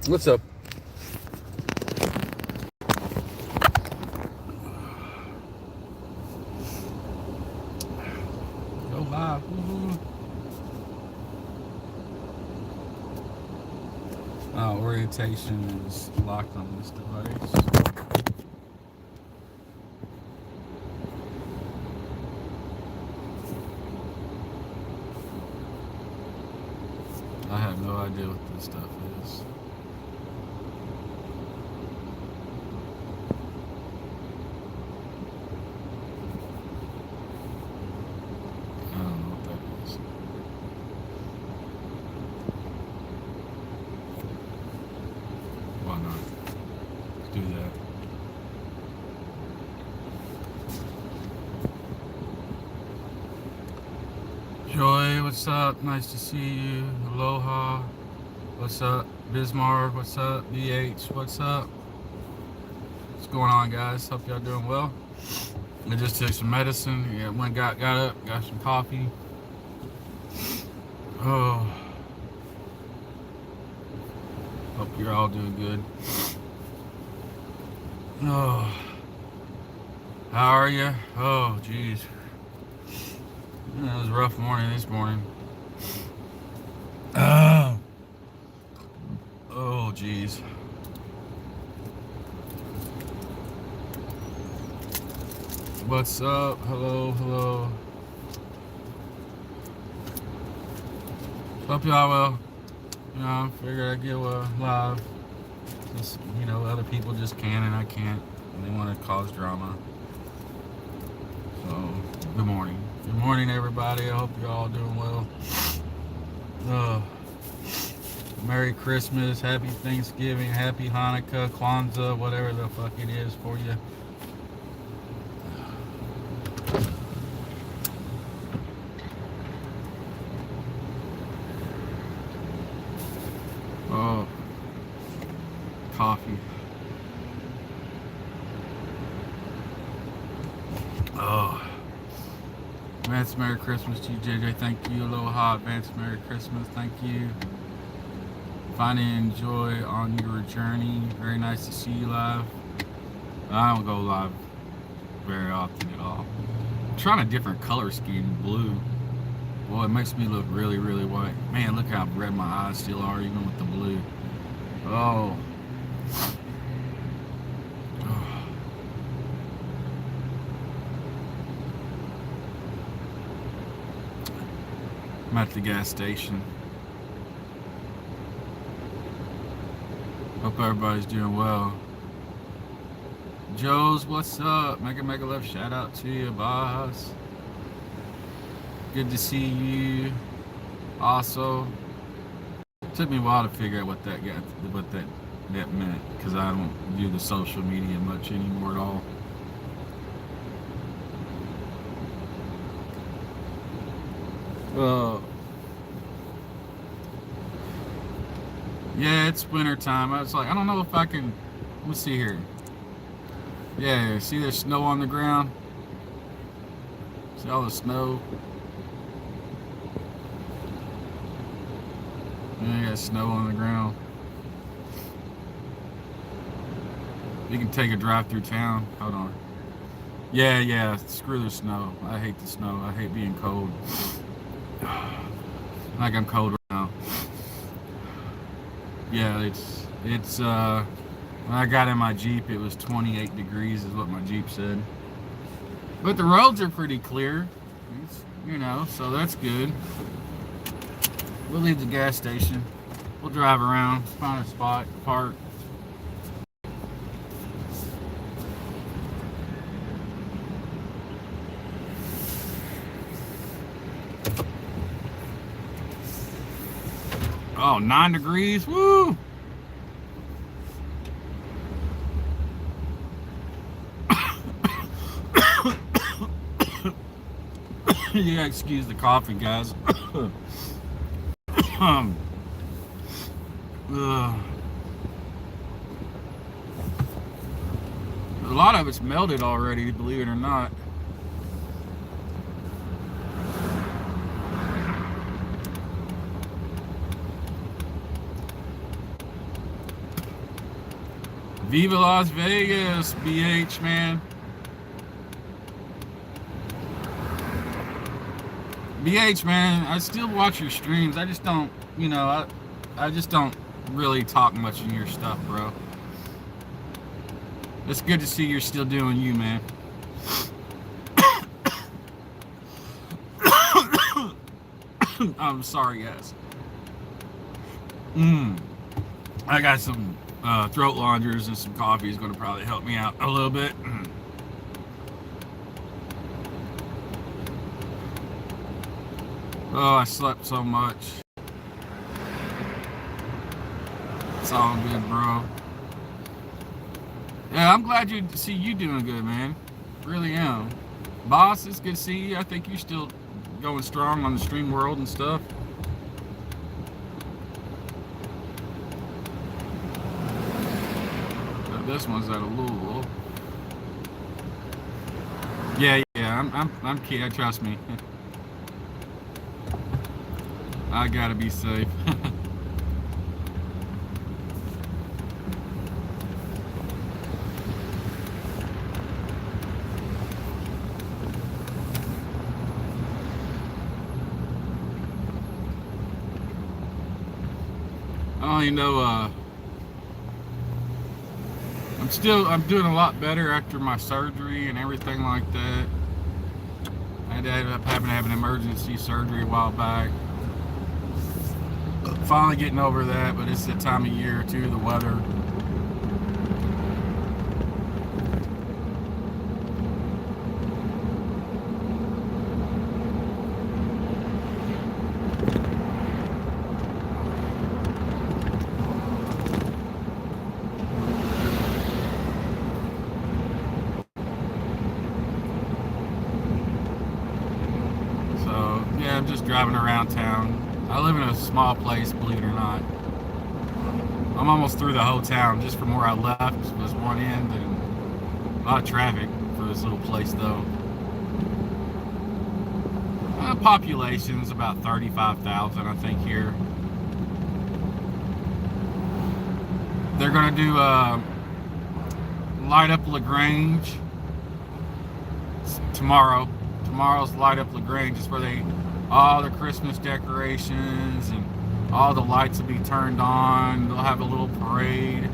What's up? Go live. Woo-hoo. Orientation is locked on this device. I have no idea what this stuff is. I don't know what that is. Why not? Let's do that. Joy, what's up? Nice to see you. Aloha. What's up? Bismarck, what's up? BH, what's up? What's going on, guys? Hope y'all doing well. I just took some medicine. Yeah, got up, got some coffee. Oh. Hope you're all doing good. Oh. How are you? Oh, geez. It was a rough morning this morning. Oh, jeez. What's up? Hello, hello. Hope y'all well. You know, I figured I'd get live. Just, you know, other people just can and I can't. And they want to cause drama. So, good morning. Good morning, everybody. I hope you're all doing well. Merry Christmas, Happy Thanksgiving, Happy Hanukkah, Kwanzaa, whatever the fuck it is for you. Oh, coffee. Oh. Advance Merry Christmas to you, JJ. Thank you. Aloha. Advance Merry Christmas. Thank you. Finding joy on your journey. Very nice to see you live. I don't go live very often at all. I'm trying a different color scheme, blue. Boy, it makes me look really, really white. Man, look how red my eyes still are, even with the blue. Oh. I'm at the gas station. Hope everybody's doing well. Joe's, what's up? Mega Love, shout out to you, boss. Good to see you. Also, it took me a while to figure out what that meant, because I don't do the social media much anymore at all. Yeah, it's winter time. I was like, I don't know if I can. Let's see here. Yeah, see there's snow on the ground? See all the snow? Yeah, you got snow on the ground. You can take a drive through town. Hold on. Yeah, screw the snow. I hate the snow. I hate being cold. Like I'm cold right now. Yeah, it's when I got in my Jeep, it was 28 degrees is what my Jeep said. But the roads are pretty clear, you know, so that's good. We'll leave the gas station. We'll drive around, find a spot, park. Oh, 9 degrees, woo! Yeah, excuse the coughing, guys. A lot of it's melted already, believe it or not. Viva Las Vegas, BH, man. BH, man, I still watch your streams. I just don't, I just don't really talk much in your stuff, bro. It's good to see you're still doing you, man. I'm sorry, guys. I got some throat launders and some coffee is going to probably help me out a little bit. Oh, I slept so much. It's all good, bro. Yeah, I'm glad to see you doing good, man. Really am. Boss, it's good to see you. I think you're still going strong on the stream world and stuff. But this one's out of Louisville. Yeah, I'm kid. Trust me. I gotta be safe. You know, I'm doing a lot better after my surgery and everything like that. I ended up having to have an emergency surgery a while back. Finally getting over that, but it's the time of year too, the weather. I'm just driving around town. I live in a small place, believe it or not. I'm almost through the whole town. Just from where I left was one end, and a lot of traffic for this little place, though. Population's about 35,000, I think, here. They're gonna do light up LaGrange tomorrow. Tomorrow's light up LaGrange is where all the Christmas decorations and all the lights will be turned on. They'll have a little parade.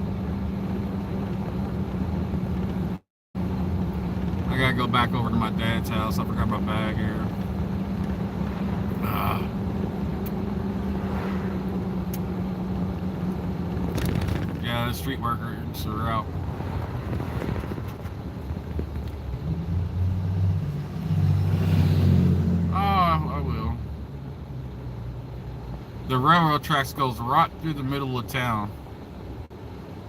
I gotta go back over to my dad's house. I forgot my bag here. Yeah, the street workers are out. I will. The railroad tracks goes right through the middle of town.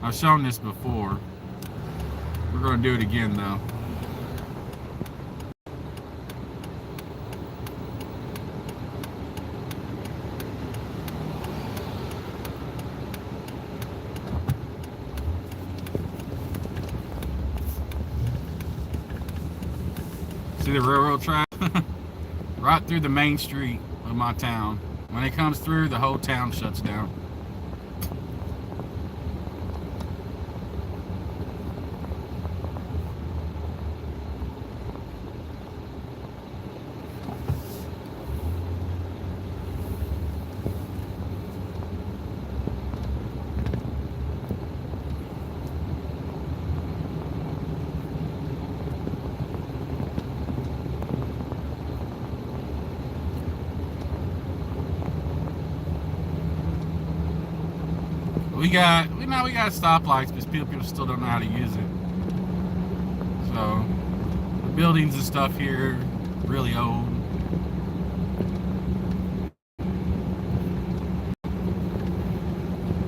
I've shown this before. We're going to do it again, though. See the railroad track? Right through the main street of my town. When it comes through, the whole town shuts down. We got stoplights because people still don't know how to use it. So the buildings and stuff here really old.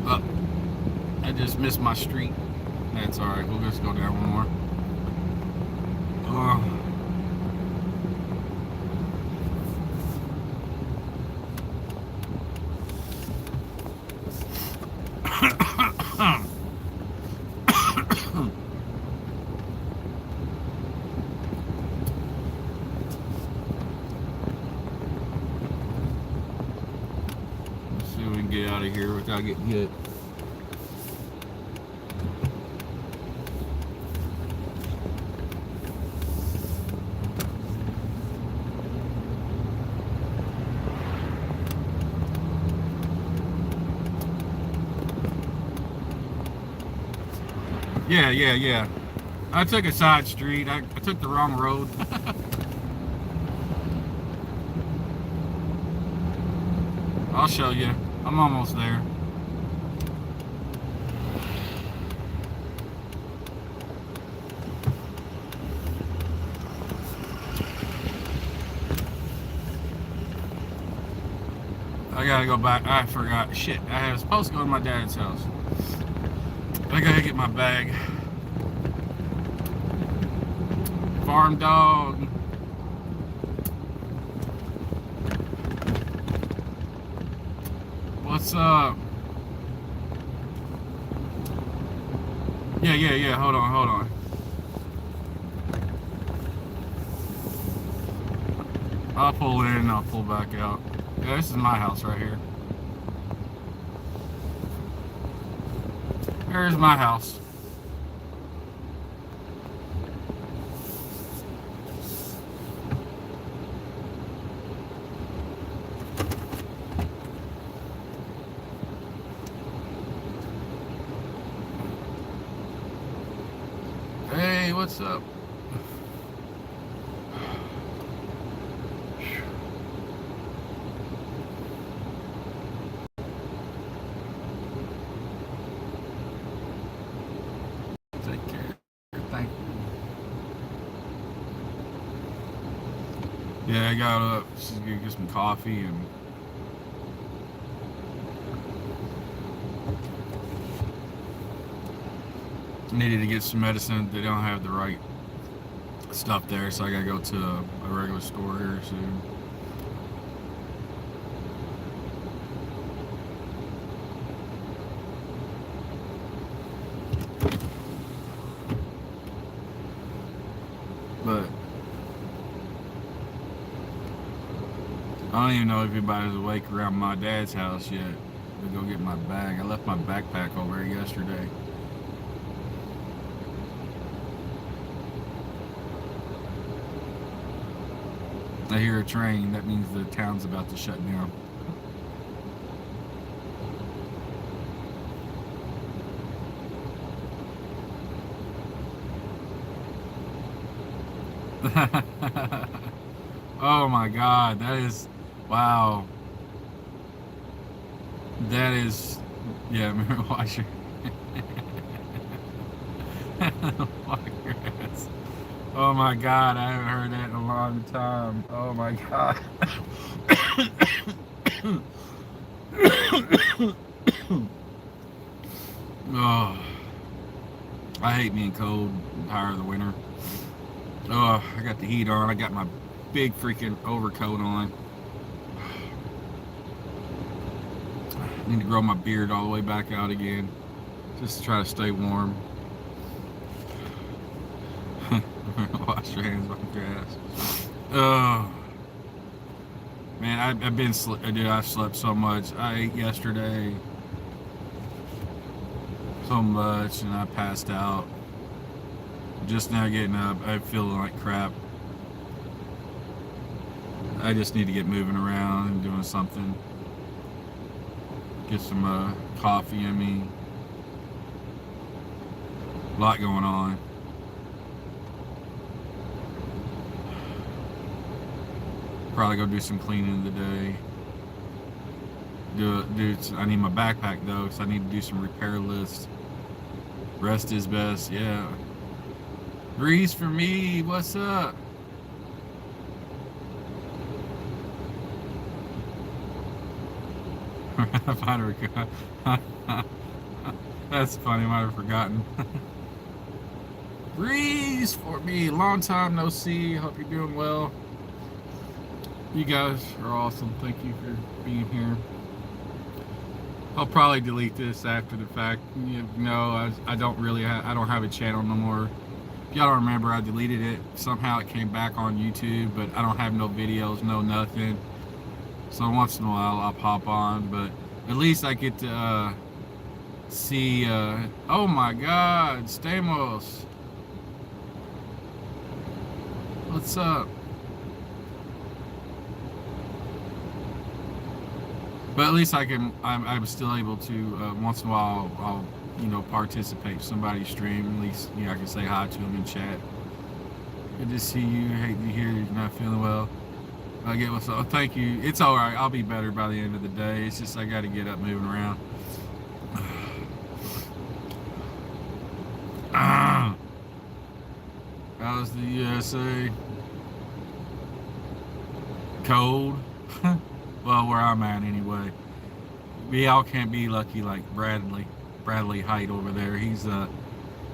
Oh, I just missed my street. That's all right. We'll just go down one more. Let's see if we can get out of here without getting hit. Yeah. I took a side street. I took the wrong road. I'll show you. I'm almost there. I gotta go back. I forgot. Shit. I was supposed to go to my dad's house. I gotta get my bag. Farm dog. What's up? Yeah. Hold on. I'll pull in and I'll pull back out. Yeah, this is my house right here. There's my house. Hey, what's up? Take care. Thank you. Yeah, I got up. She's gonna get some coffee and needed to get some medicine. They don't have the right stuff there, so I gotta go to a regular store here soon. But I don't even know if anybody's awake around my dad's house yet to go get my bag. I left my backpack over here yesterday. I hear a train. That means the town's about to shut down. Oh my God, that is, wow. That is, yeah, mirror washer. Water grass. Oh my God, I haven't heard that in a long time. Oh my God. Oh, I hate being cold. I'm tired of the winter. Oh, I got the heat on. I got my big freaking overcoat on. I need to grow my beard all the way back out again, just to try to stay warm. Wash your hands on grass. Oh man, I've slept so much. I ate yesterday so much, and I passed out. Just now getting up, I'm feeling like crap. I just need to get moving around and doing something. Get some coffee in me. A lot going on. Probably go do some cleaning today. I need my backpack though, because I need to do some repair lists. Rest is best, yeah. Breeze for me, what's up? I might have forgotten. That's funny, I might have forgotten. Breeze for me, long time no see. Hope you're doing well. You guys are awesome. Thank you for being here. I'll probably delete this after the fact. I don't have a channel no more. If y'all don't remember, I deleted it. Somehow it came back on YouTube, but I don't have no videos, no nothing. So once in a while I'll pop on, but at least I get to see, oh my God, Stamos. What's up? But at least I'm still able to, once in a while, I'll participate. Somebody's stream, at least I can say hi to them in chat. Good to see you. Hate to hear you're not feeling well. I get what's up. Thank you. It's all right. I'll be better by the end of the day. It's just I got to get up, moving around. How's the USA? Cold. Well, where I'm at anyway. We all can't be lucky like Bradley Height over there. He's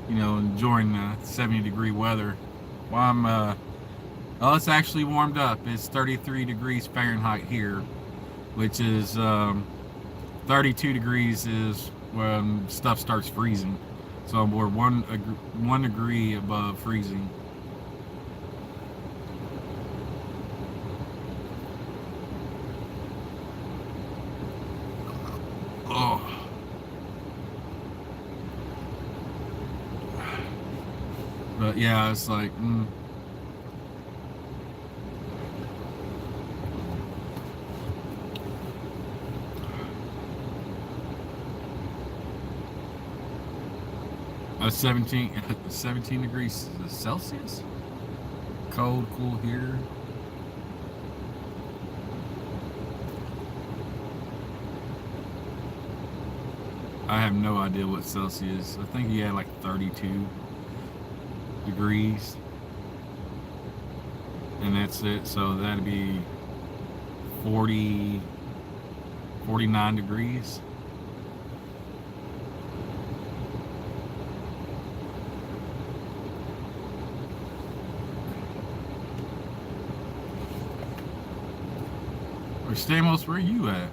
enjoying the 70-degree weather. Well, well, it's actually warmed up. It's 33 degrees Fahrenheit here, which is 32 degrees is when stuff starts freezing. So we're one degree above freezing. Oh. But yeah, it's like, a 17 degrees Celsius. Cold, cool here. I have no idea what Celsius. I think he had like 32 degrees. And that's it. So that'd be 49 degrees. Stamos, where are you at?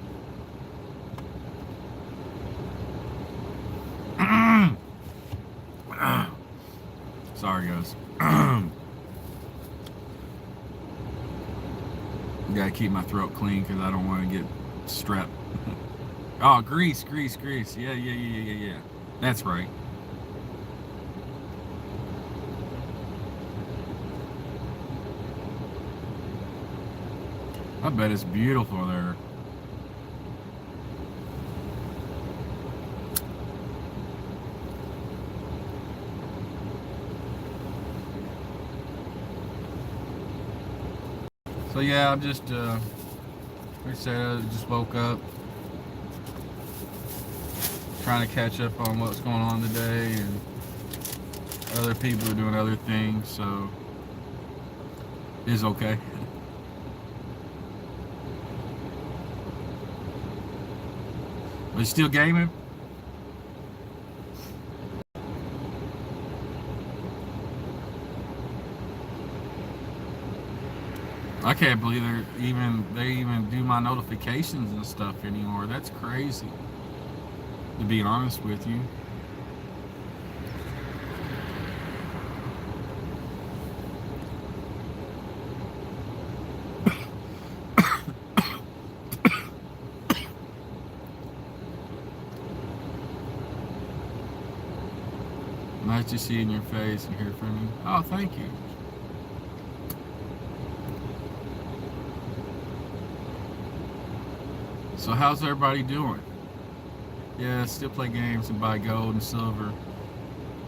Sorry, guys. Gotta keep my throat clean because I don't want to get strep. Oh, Greece. Yeah. That's right. I bet it's beautiful there. So yeah, I'm just, like I said, I just woke up, trying to catch up on what's going on today, and other people are doing other things, so it's okay. But still gaming? I can't believe they even do my notifications and stuff anymore. That's crazy, to be honest with you. Nice to see in your face and hear from you. Oh, thank you. So how's everybody doing? Yeah, still play games and buy gold and silver.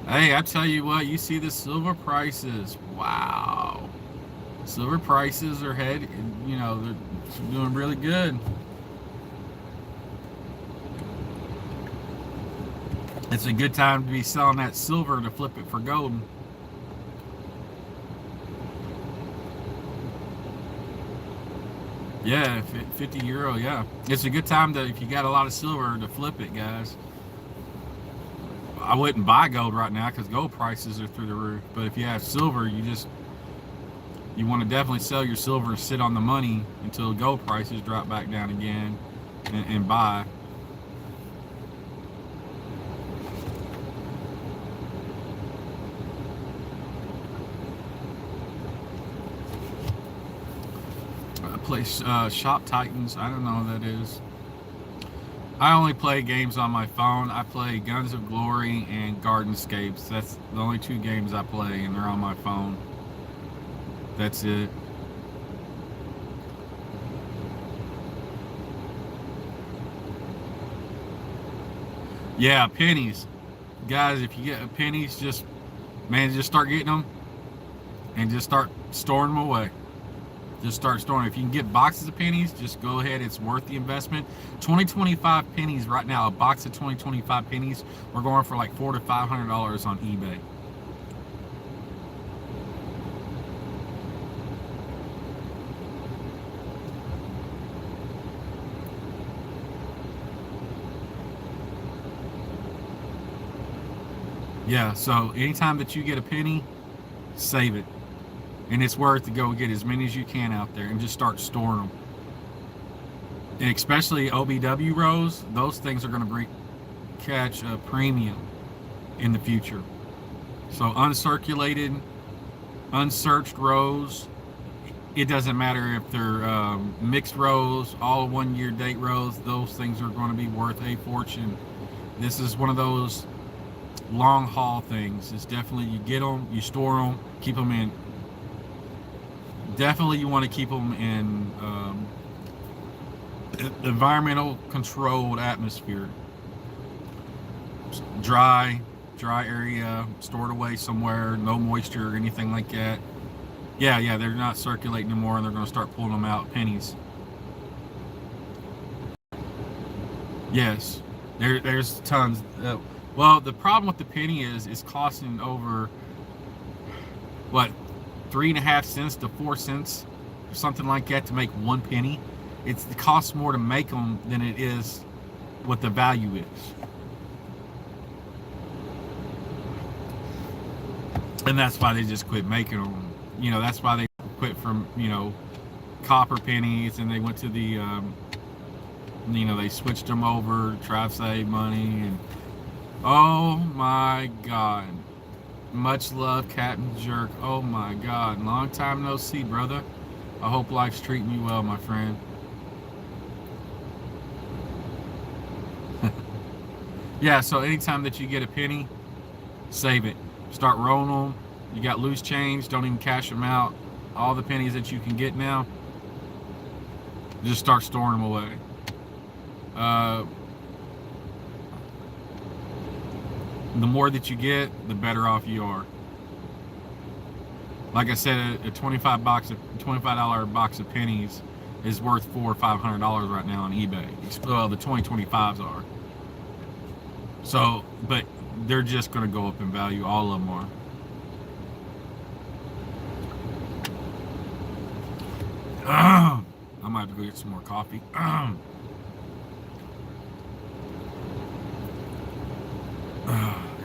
Hey, I tell you what, you see the silver prices. Wow. Silver prices are they're doing really good. It's a good time to be selling that silver to flip it for gold. Yeah, 50 euro, yeah. It's a good time if you got a lot of silver, to flip it, guys. I wouldn't buy gold right now because gold prices are through the roof. But if you have silver, you want to definitely sell your silver and sit on the money until gold prices drop back down again and buy. Play Shop Titans. I don't know what that is. I only play games on my phone. I play Guns of Glory and Gardenscapes. That's the only two games I play, and they're on my phone. That's it. Yeah, pennies. guys, if you get pennies, just start getting them and just start storing them away. Just start storing. If you can get boxes of pennies, just go ahead. It's worth the investment. 2025 pennies right now. A box of 2025 pennies, we're going for like $400 to $500 on eBay. Yeah. So anytime that you get a penny, save it. And it's worth to go get as many as you can out there and just start storing them. And especially OBW rows, those things are going to catch a premium in the future. So uncirculated, unsearched rows, it doesn't matter if they're mixed rows, all 1 year date rows, those things are going to be worth a fortune. This is one of those long haul things. It's definitely, you get them, you store them, keep them in. Definitely you want to keep them in environmental controlled atmosphere. Dry area, stored away somewhere, no moisture or anything like that. Yeah, they're not circulating anymore, and they're going to start pulling them out. Pennies. Yes, there's tons. Well, the problem with the penny is it's costing over what, 3.5 cents to 4 cents, or something like that, to make 1 penny. It costs more to make them than it is what the value is. And that's why they just quit making them. That's why they quit from, copper pennies, and they went to the, they switched them over to try to save money. And oh my God. Much love, Captain Jerk. Oh my God. Long time no see, brother. I hope life's treating you well, my friend. Yeah, so anytime that you get a penny, save it. Start rolling them. You got loose change, don't even cash them out. All the pennies that you can get now, just start storing them away. The more that you get, the better off you are. Like I said, a $25 box of pennies is worth $400 or $500 right now on eBay. Well, the 2025s are. So, but they're just going to go up in value. All of them are. I might have to go get some more coffee.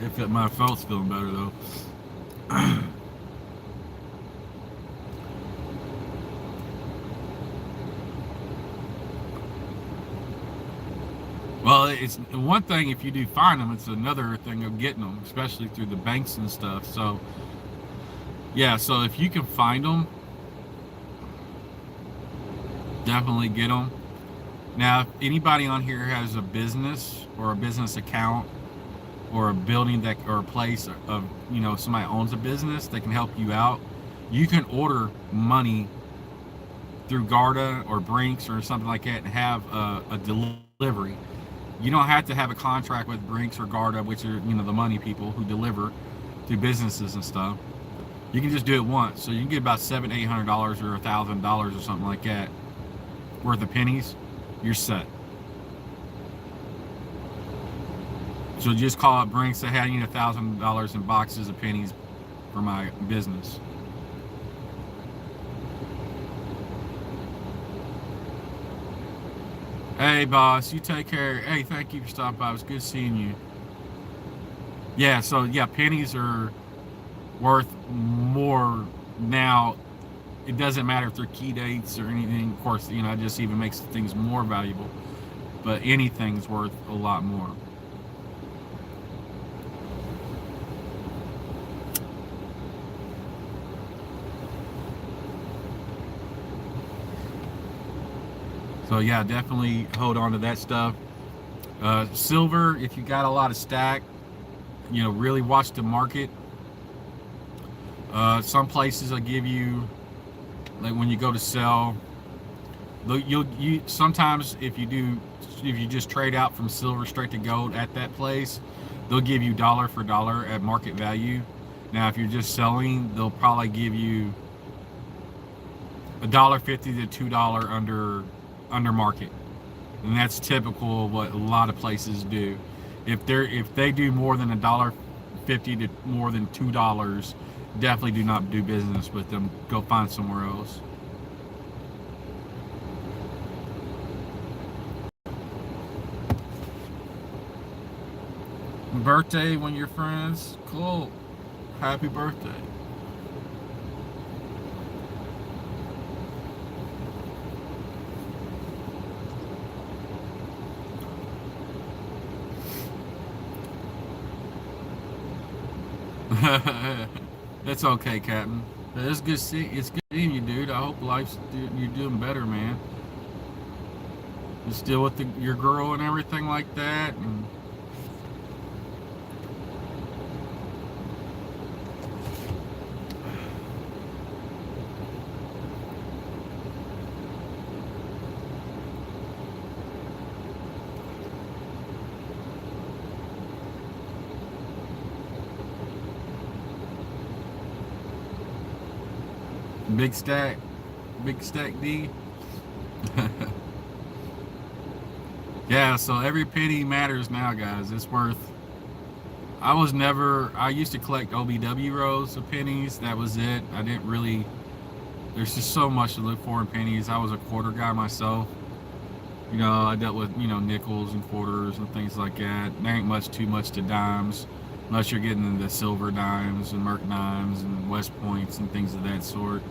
If my throat's feeling better though. Well, it's one thing if you do find them, it's another thing of getting them, especially through the banks and stuff. So yeah, so if you can find them, definitely get them. Now, if anybody on here has a business or a business account or a building that, or a place of, somebody owns a business that can help you out, you can order money through Garda or Brinks or something like that and have a delivery. You don't have to have a contract with Brinks or Garda, which are, the money people who deliver to businesses and stuff. You can just do it once. So you can get about $700, $800 or $1,000 or something like that worth of pennies. You're set. So just call up Brinks, say, hey, I need $1,000 in boxes of pennies for my business. Hey, boss, you take care. Hey, thank you for stopping by. It was good seeing you. Yeah, so yeah, pennies are worth more now. It doesn't matter if they're key dates or anything. Of course, it just even makes things more valuable. But anything's worth a lot more. So yeah, definitely hold on to that stuff. Silver, if you got a lot of stack, really watch the market. Some places will give you, like when you go to sell, you sometimes if you just trade out from silver straight to gold at that place, they'll give you dollar for dollar at market value. Now, if you're just selling, they'll probably give you $1.50 to $2 under market, and that's typical of what a lot of places do. If they do more than $1.50 to more than $2, definitely do not do business with them. Go find somewhere else. Birthday when you're friends, cool. Happy birthday. That's okay, Captain. It's good seeing you, dude. I hope you're doing better, man. You still with your girl and everything like that, and big stack D. Yeah, so every penny matters now, guys. It's worth. I used to collect OBW rolls of pennies. That was it. I didn't really. There's just so much to look for in pennies. I was a quarter guy myself. You know, I dealt with, nickels and quarters and things like that. There ain't too much to dimes, unless you're getting into silver dimes and Merc dimes and West Points and things of that sort.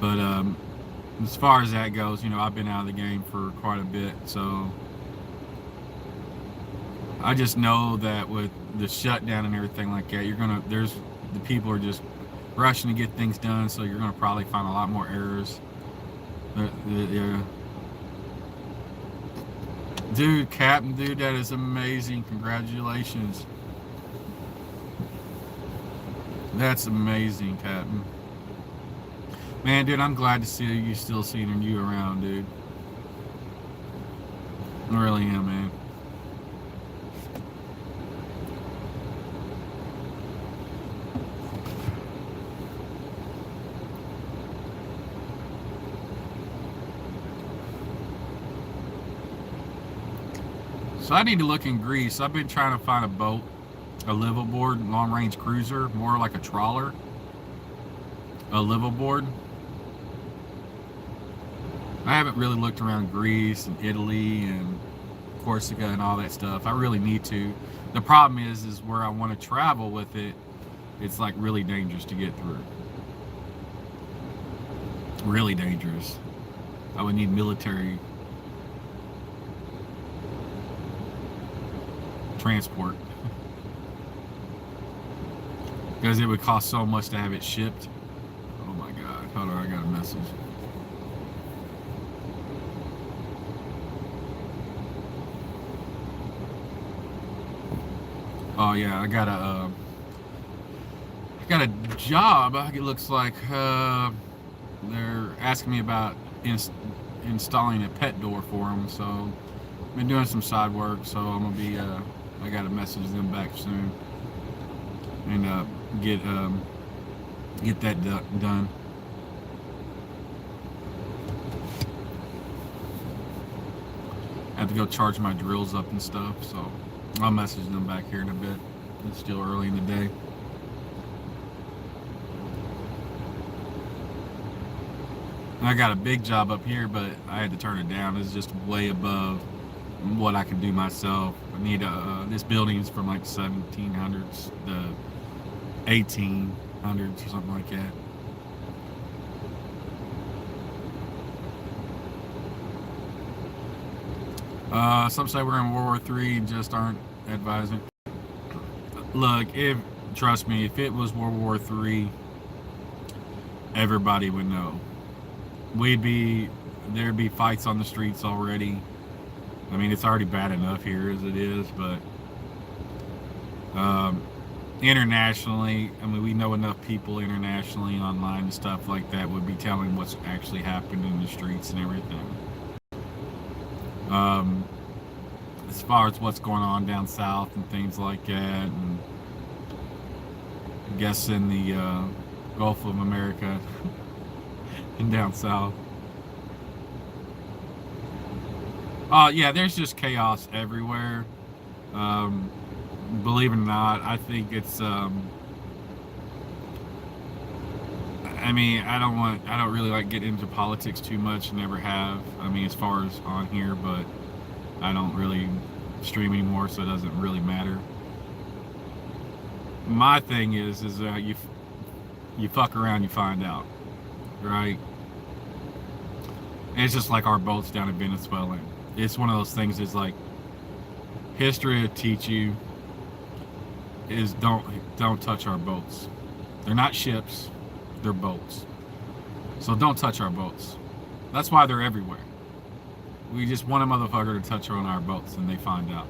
But as far as that goes, I've been out of the game for quite a bit, so I just know that with the shutdown and everything like that, the people are just rushing to get things done, so you're gonna probably find a lot more errors. Yeah. Dude, Captain, dude, that is amazing. Congratulations. That's amazing, Captain. Man, dude, I'm glad to see you still seeing you around, dude. I really am, man. So I need to look in Greece. I've been trying to find a boat, a liveaboard, long-range cruiser, more like a trawler. A liveaboard. I haven't really looked around Greece and Italy and Corsica and all that stuff. I really need to. The problem is where I want to travel with it, it's like really dangerous to get through. Really dangerous. I would need military transport because it would cost so much to have it shipped. Oh my God. Hold on, I got a message. Oh yeah, I got a job. It looks like they're asking me about installing a pet door for them. So I've been doing some side work. So I'm gonna be. I got to message them back soon and get that done. I have to go charge my drills up and stuff. So I'll message them back here in a bit. It's still early in the day. I got a big job up here, but I had to turn it down. It's just way above what I can do myself. I need this building is from like 1700s, the 1800s or something like that. Some say we're in World War III and just aren't advising. Look, trust me, if it was World War III, everybody would know. There'd be fights on the streets already. I mean, it's already bad enough here as it is, but internationally, I mean, we know enough people internationally, online and stuff like that would be telling what's actually happened in the streets and everything. as far as what's going on down south and things like that, and I guess in the Gulf of America and down south. Yeah, there's just chaos everywhere. Um, Believe it or not, I think it's. I mean, I don't really like get into politics too much. Never have. I mean, as far as on here, but I don't really stream anymore, so it doesn't really matter. My thing is you fuck around, you find out, right? And it's just like our boats down in Venezuela. It's one of those things. Is like history will teach you is don't touch our boats. They're not ships, they're boats. So don't touch our boats. That's why they're everywhere. We just want a motherfucker to touch on our boats, and they find out.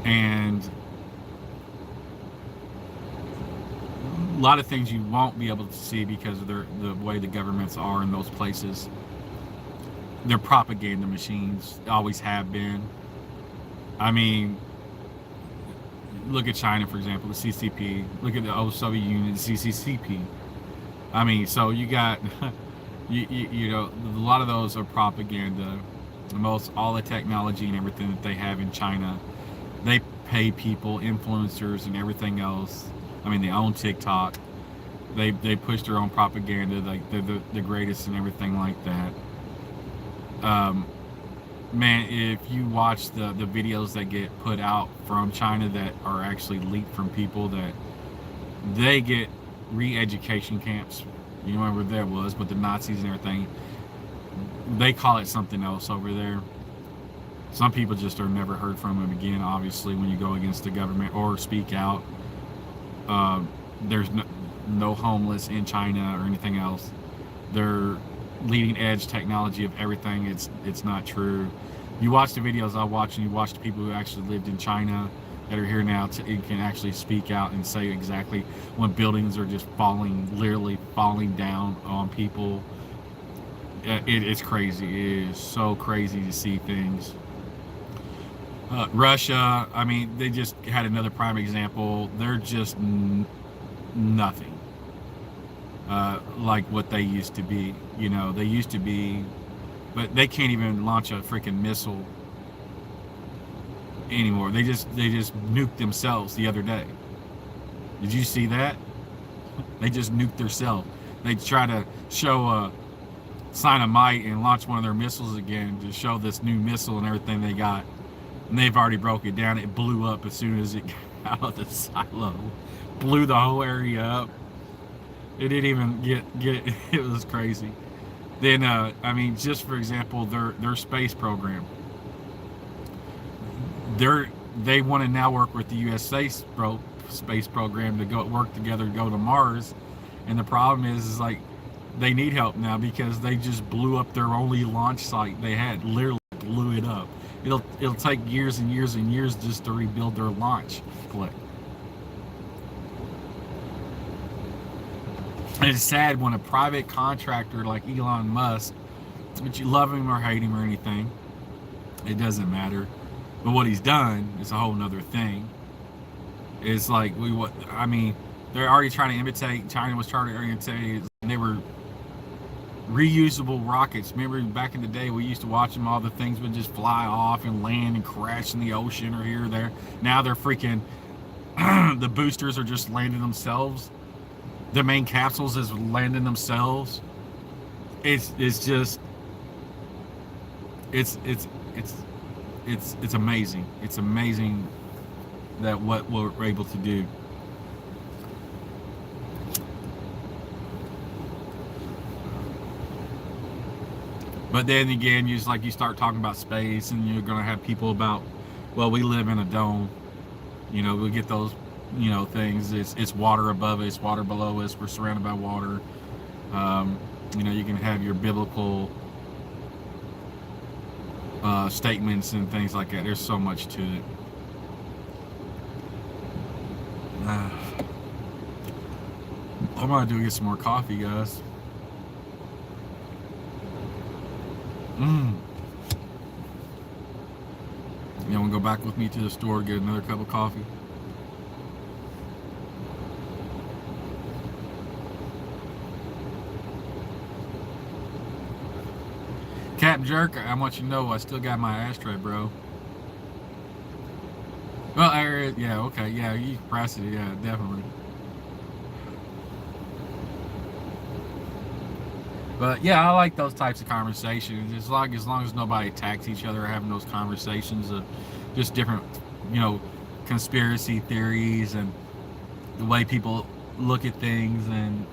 And a lot of things you won't be able to see because of the way the governments are in those places. They're propaganda machines, always have been. I mean, look at China, for example, the CCP. Look at the old Soviet Union, the CCCP. I mean, so you got, you know, a lot of those are propaganda. All the technology and everything that they have in China, they pay people, influencers, and everything else. I mean, they own TikTok. They push their own propaganda, like they're the greatest and everything like that. Man, if you watch the videos that get put out from China that are actually leaked from people, that they get re-education camps. You know where that was, but the Nazis and everything, they call it something else over there. Some people just are never heard from them again, obviously, when you go against the government or speak out. There's no homeless in China or anything else. They're leading edge technology of everything. It's not true. You watch the videos I watch, and you watch the people who actually lived in China that are here now, and can actually speak out and say exactly when buildings are just literally falling down on people. It's crazy. It is so crazy to see things. Russia, I mean, they just had another prime example. They're just nothing like what they used to be. You know, they used to be, but they can't even launch a freaking missile anymore. They just nuked themselves the other day. Did you see that? They just nuked themselves. They try to show a sign of might and launch one of their missiles again to show this new missile and everything they got. And they've already broke it down. It blew up as soon as it got out of the silo. Blew the whole area up. It didn't even get it. It was crazy. Then, I mean, just for example, their space program. They want to now work with the USA space program to go work together to go to Mars. And the problem is like they need help now because they just blew up their only launch site they had. Literally blew it up. It'll take years and years and years just to rebuild their launch click. And it's sad when a private contractor like Elon Musk, but you love him or hate him or anything, it doesn't matter. But what he's done is a whole nother thing. It's like I mean, they're already trying to imitate. China was trying to imitate. They were reusable rockets. Remember back in the day we used to watch them, all the things would just fly off and land and crash in the ocean or here or there. Now they're freaking the boosters are just landing themselves. The main capsules is landing themselves. It's amazing. It's amazing that what we're able to do. But then again, you start talking about space, and you're gonna have people about, well, we live in a dome. You know, we get those, you know, things. It's water above us, water below us. We're surrounded by water. You know, you can have your biblical statements and things like that. There's so much to it. I'm gonna get some more coffee, guys. Mm. You want to go back with me to the store, get another cup of coffee? Captain Jerk, I want you to know I still got my ashtray, bro. Well, yeah, okay, yeah, you can press it, yeah, definitely. But yeah, I like those types of conversations. As long as nobody attacks each other, having those conversations of just different, you know, conspiracy theories and the way people look at things, and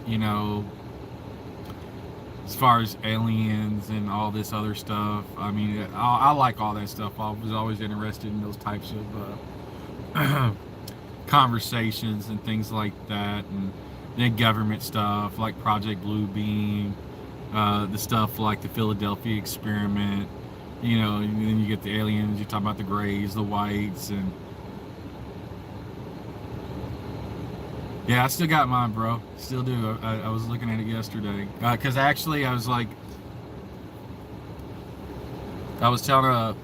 you know, as far as aliens and all this other stuff. I mean, I like all that stuff. I was always interested in those types of conversations and things like that, and then government stuff like Project Bluebeam, the stuff like the Philadelphia experiment. You know, and then you get the aliens. You talk about the grays, the whites, and yeah, I still got mine, bro. Still do. I was looking at it yesterday because actually I was like, I was telling I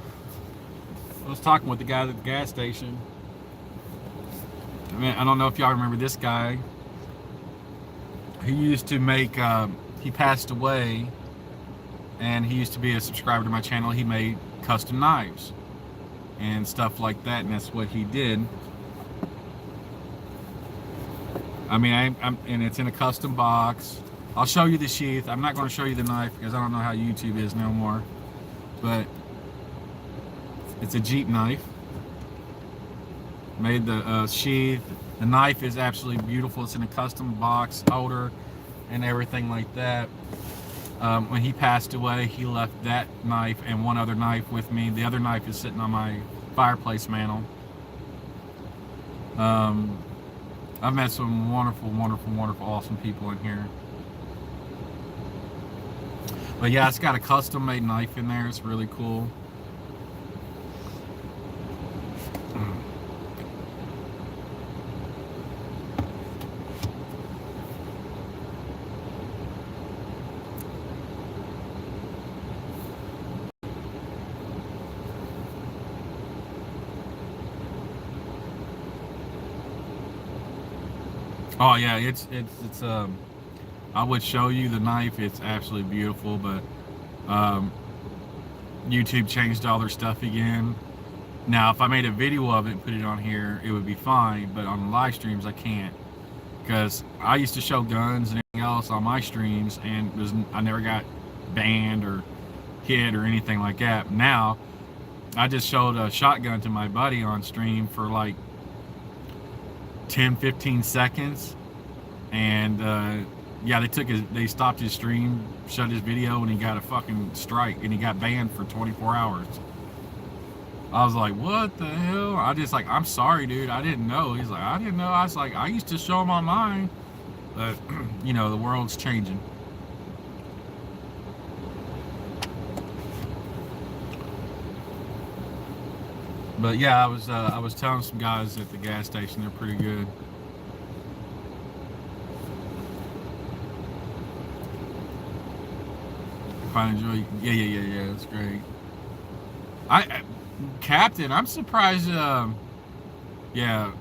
was talking with the guy at the gas station. I mean, I don't know if y'all remember this guy. He used to make. He passed away, and he used to be a subscriber to my channel. He made custom knives and stuff like that, and that's what he did. I mean, and it's in a custom box. I'll show you the sheath. I'm not going to show you the knife because I don't know how YouTube is no more. But it's a Jeep knife. Made the sheath. The knife is absolutely beautiful. It's in a custom box holder and everything like that. When he passed away, he left that knife and one other knife with me. The other knife is sitting on my fireplace mantle. I've met some wonderful, wonderful, wonderful, awesome people in here. But yeah, it's got a custom made knife in there. It's really cool. Oh yeah, it's I would show you the knife. It's absolutely beautiful, but YouTube changed all their stuff again. Now, if I made a video of it and put it on here, it would be fine, but on live streams I can't, because I used to show guns and anything else on my streams, and I never got banned or hit or anything like that. Now, I just showed a shotgun to my buddy on stream for like 10-15 seconds, and yeah, they stopped his stream, shut his video, and he got a fucking strike, and he got banned for 24 hours. I was like, what the hell? I'm sorry, dude, I didn't know. He's like, I didn't know. I was like, I used to show him on mine, but you know, the world's changing. But yeah, I was telling some guys at the gas station, they're pretty good. If I enjoy, yeah, that's great. Captain, I'm surprised. Yeah,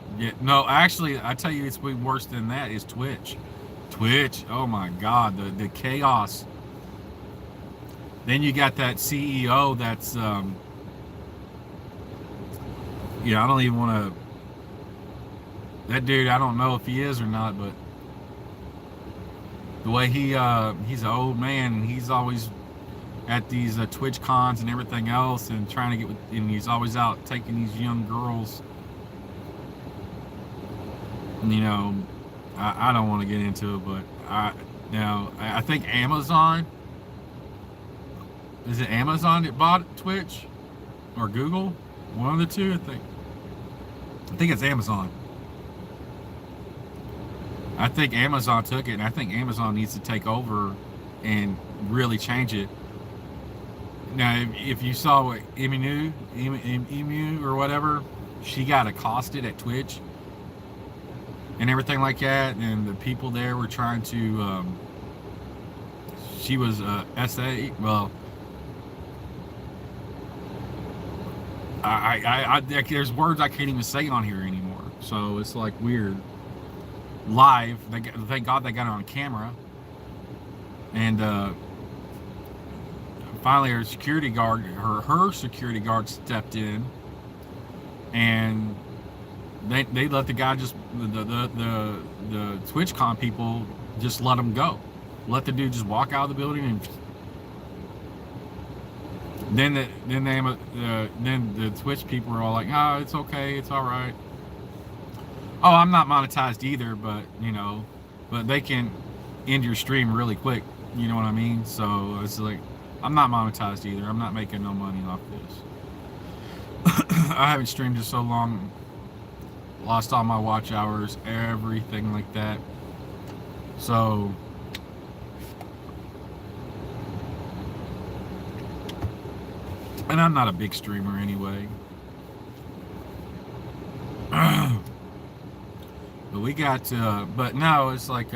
no, actually, I tell you, it's way worse than that. Is Twitch. Twitch, oh my God, the chaos. Then you got that CEO that's yeah, I don't even want to. That dude, I don't know if he is or not, but the way he's an old man, and he's always at these Twitch cons and everything else, and trying to get with, and he's always out taking these young girls. You know, I don't want to get into it, but I think Amazon. Is it Amazon that bought Twitch, or Google? One of the two, I think. I think it's Amazon. I think Amazon took it, and I think Amazon needs to take over and really change it. Now, if you saw what Emu or whatever, she got accosted at Twitch and everything like that, and the people there were trying to. She was SA. Well, there's words I can't even say on here anymore. So it's like weird. Live, thank God they got it on camera. And finally, her security guard, her security guard stepped in, and they let the guy just the TwitchCon people just let him go, let the dude just walk out of the building, and then the Twitch people were all like, "Oh, it's okay, it's all right." Oh, I'm not monetized either, but but they can end your stream really quick. You know what I mean? So it's like, I'm not monetized either. I'm not making no money off this. I haven't streamed in so long. Lost all my watch hours, everything like that. So and I'm not a big streamer anyway. But we got but no, it's like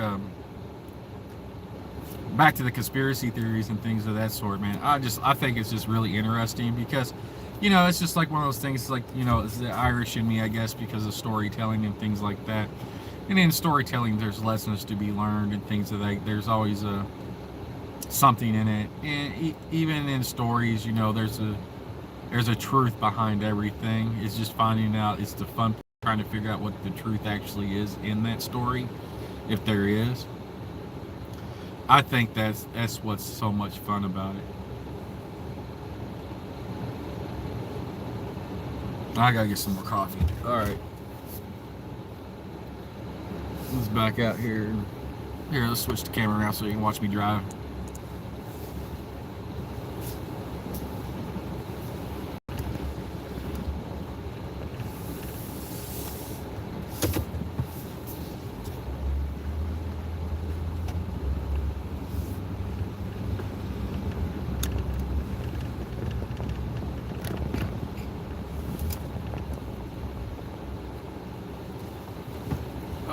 back to the conspiracy theories and things of that sort, man. I think it's just really interesting because it's just like one of those things, like it's the Irish in me, I guess, because of storytelling and things like that. And in storytelling there's lessons to be learned and things of that. There's always something in it, and even in stories, there's a truth behind everything. It's just finding out. It's the fun trying to figure out what the truth actually is in that story, if there is. I think that's what's so much fun about it. I gotta get some more coffee. All right, let's back out here. Here, let's switch the camera around so you can watch me drive.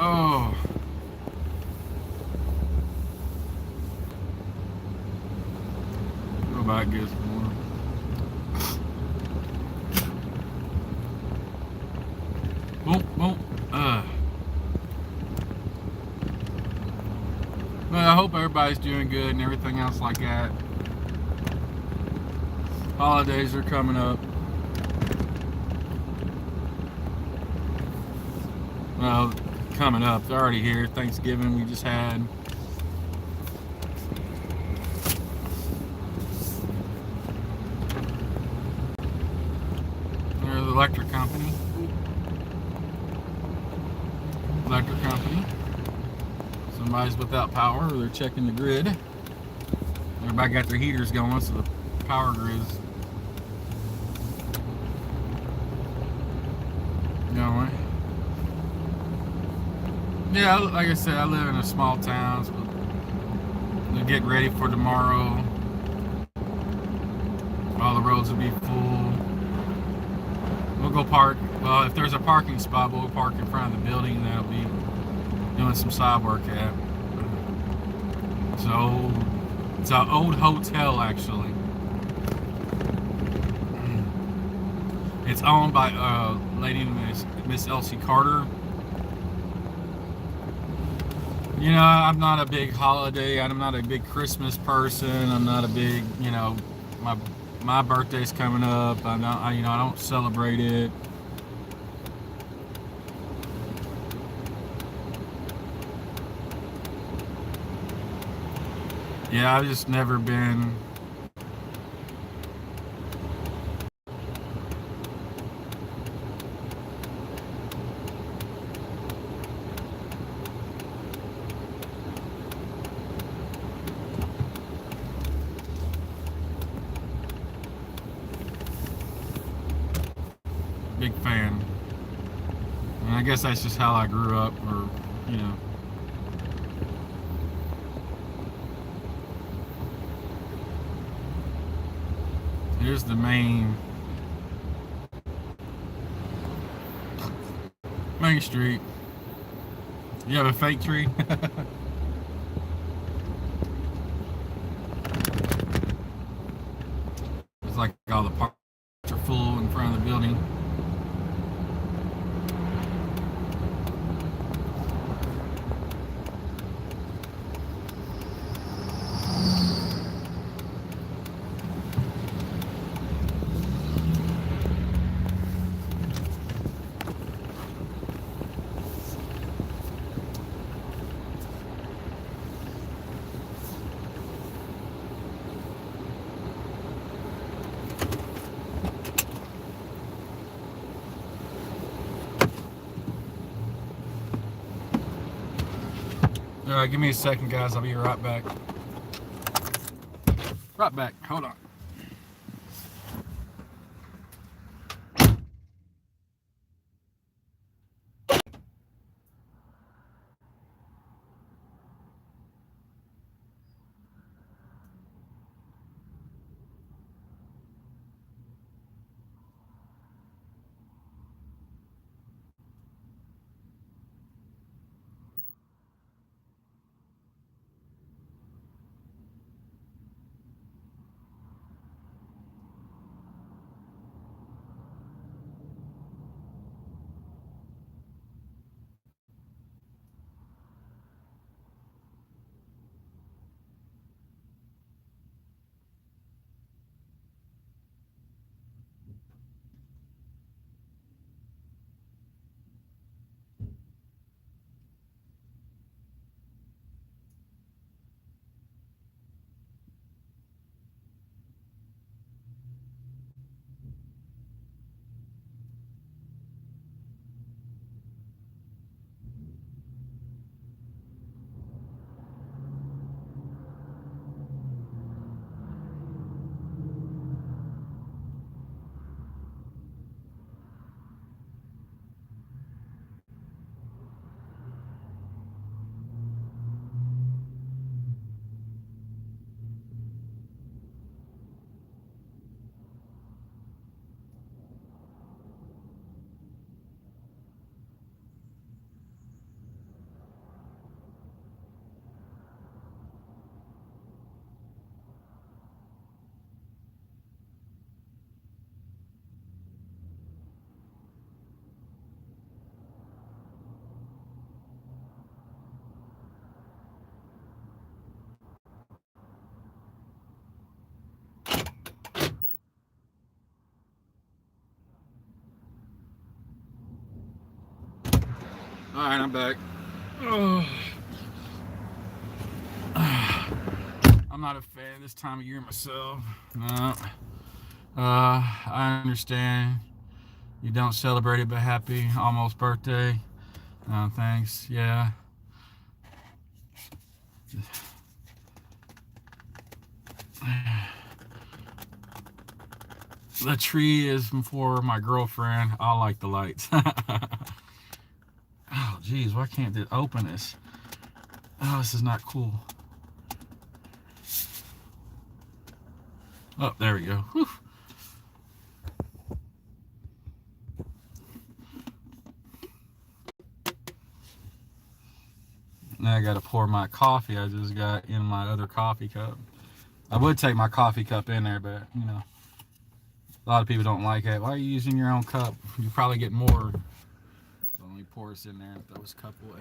Oh. Go back and get some more. Boom. But I hope everybody's doing good and everything else like that. Holidays are coming up. Well, coming up. They're already here. Thanksgiving we just had. There's the electric company. Somebody's without power, or they're checking the grid. Everybody got their heaters going, so the power grid's going. Yeah, like I said, I live in a small town, so we're getting ready for tomorrow. All the roads will be full. We'll go park. Well, if there's a parking spot, we'll park in front of the building that'll be doing some side work at. So it's an old hotel, actually. It's owned by a lady named Miss Elsie Carter. I'm not a big holiday. I'm not a big Christmas person. I'm not a big, my birthday's coming up. I don't celebrate it. Yeah, I've just never been. Big fan. And I guess that's just how I grew up, or, Here's the main street. You have a fake tree? It's like all the parks are full in front of the building. All right, give me a second, guys. I'll be right back. Right back. Hold on. All right, I'm back. Oh. I'm not a fan this time of year myself. No. I understand you don't celebrate it, but happy almost birthday. Thanks. Yeah. The tree is for my girlfriend. I like the lights. Oh, geez, why can't they open this? Oh, this is not cool. Oh, there we go. Whew. Now I got to pour my coffee I just got in my other coffee cup. I would take my coffee cup in there, but, you know, a lot of people don't like it. Why are you using your own cup? You probably get more. So let me pour this in there and throw this cup away.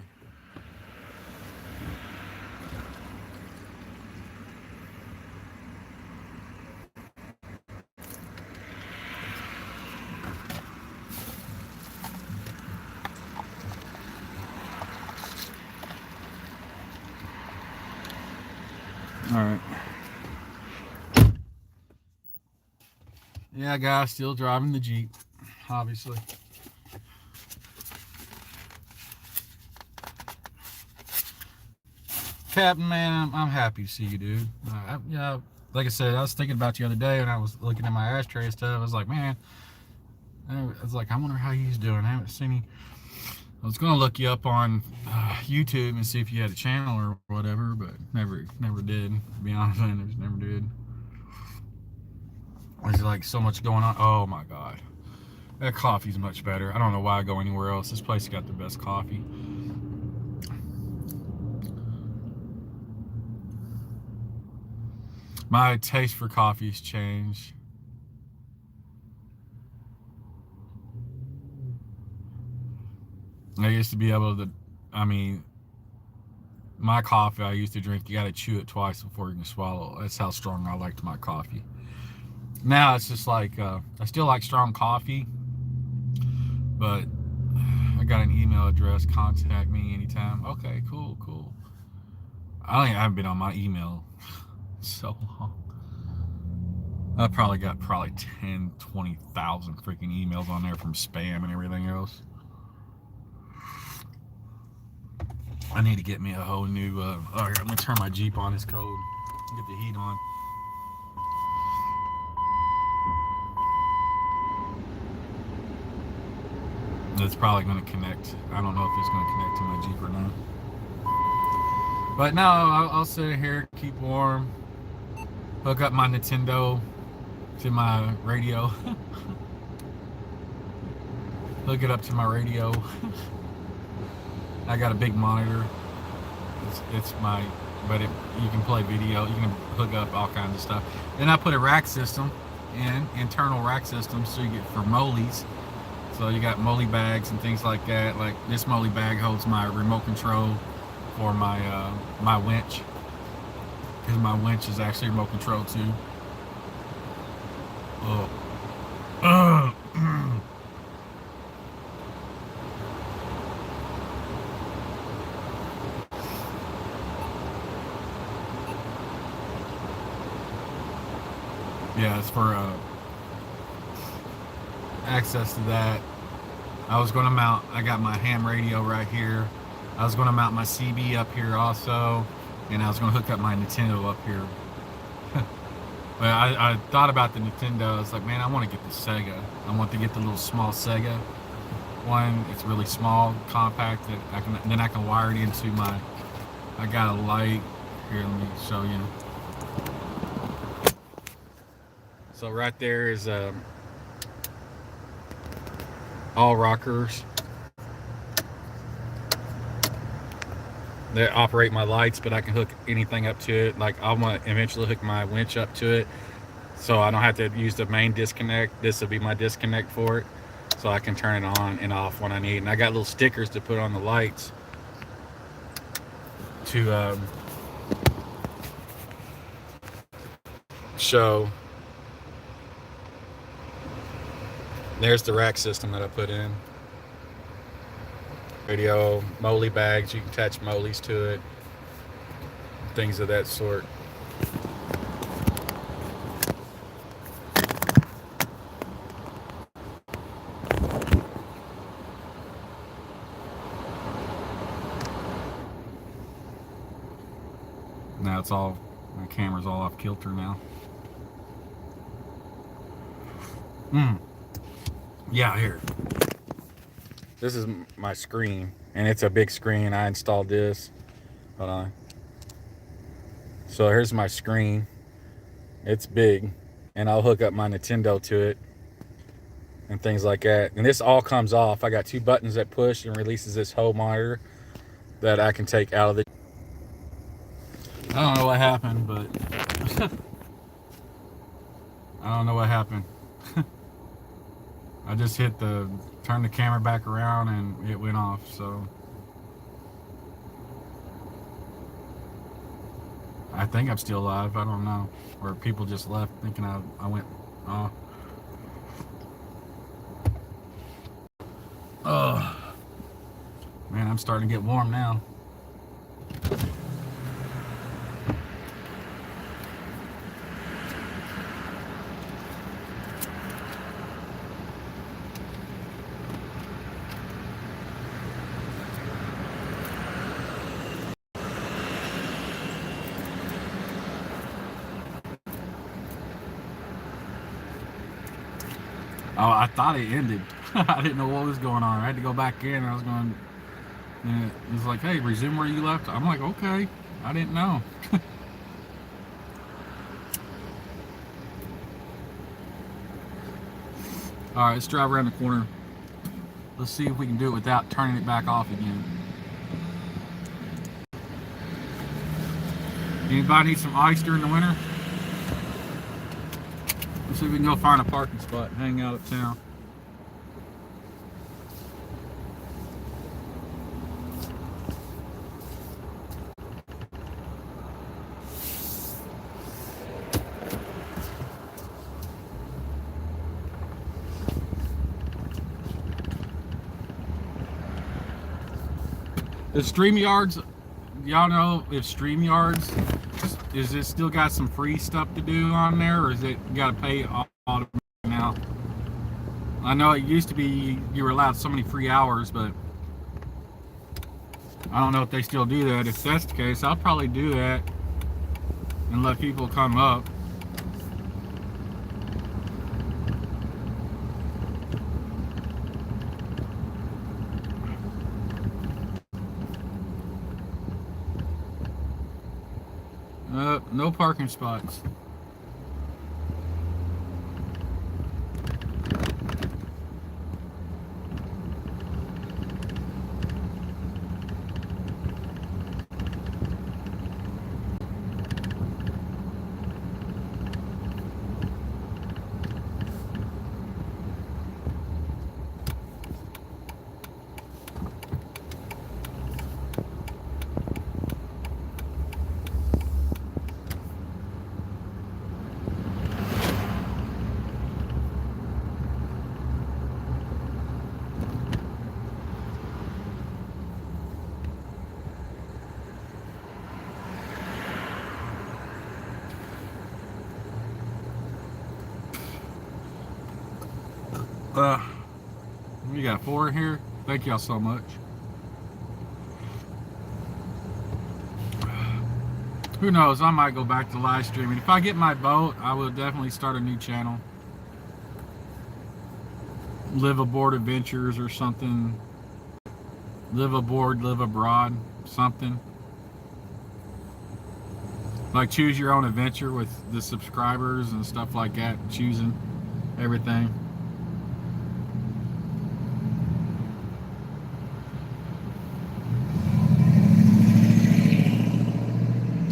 All right. Yeah, guys, still driving the Jeep, obviously. Captain, man, I'm happy to see you, dude. Yeah, like I said, I was thinking about you the other day when I was looking at my ashtray and stuff. I was like, man, I wonder how he's doing. I haven't seen him. I was gonna look you up on YouTube and see if you had a channel or whatever, but never did. To be honest, I just never did. There's like so much going on. Oh my god, that coffee's much better. I don't know why I go anywhere else. This place got the best coffee. My taste for coffee's changed. I used to be able to, I mean, my coffee I used to drink, you got to chew it twice before you can swallow. That's how strong I liked my coffee. Now it's just like, I still like strong coffee, but I got an email address, contact me anytime. Okay, cool. I haven't been on my email so long. I probably got 10, 20,000 freaking emails on there from spam and everything else. I need to get me a whole new. All right, I'm gonna turn my Jeep on. It's cold. Get the heat on. It's probably gonna connect. I don't know if it's gonna connect to my Jeep or not. But no, I'll sit here, keep warm, hook up my Nintendo to my radio, hook it up to my radio. I got a big monitor. It's my, but you can play video. You can hook up all kinds of stuff. Then I put a rack system in, internal rack system, so you get for mollies. So you got molly bags and things like that. Like this molly bag holds my remote control for my my winch, because my winch is actually remote control too. Oh. Yeah, it's for access to that. I was going to mount, I got my ham radio right here. I was going to mount my CB up here also, and I was going to hook up my Nintendo up here. But I thought about the Nintendo. I was like, man, I want to get the Sega. I want to get the little small Sega one. It's really small, compact, that then I can wire it into my, I got a light here. Let me show you. So right there is all rockers that operate my lights, but I can hook anything up to it. Like I want to eventually hook my winch up to it, so I don't have to use the main disconnect. This will be my disconnect for it, so I can turn it on and off when I need. And I got little stickers to put on the lights to show. There's the rack system that I put in. Radio, molly bags, you can attach mollies to it, things of that sort. Now it's all, my camera's all off kilter now. Yeah, here. This is my screen, and it's a big screen. I installed this. Hold on. So here's my screen. It's big, and I'll hook up my Nintendo to it and things like that. And this all comes off. I got two buttons that push and releases this whole monitor that I can take out of the. I don't know what happened, but I don't know what happened. I just hit turn the camera back around and it went off, so. I think I'm still alive, I don't know. Or people just left thinking I went off. Oh. Man, I'm starting to get warm now. Oh, I thought it ended. I didn't know what was going on. I had to go back in. I was going, and it was like, hey, resume where you left. I'm like, okay. I didn't know. All right, let's drive around the corner. Let's see if we can do it without turning it back off again. Anybody need some ice during the winter? Let's see if we can go find a parking spot and hang out uptown. The StreamYards, y'all know if StreamYards, is it still got some free stuff to do on there, or is it you got to pay all now? I know it used to be you were allowed so many free hours, but I don't know if they still do that. If that's the case, I'll probably do that and let people come up. No parking spots. We got 4 here. Thank y'all so much. Who knows? I might go back to live streaming. If I get my boat, I will definitely start a new channel. Live aboard adventures or something. Live aboard, live abroad, something. Like choose your own adventure with the subscribers and stuff like that. Choosing everything.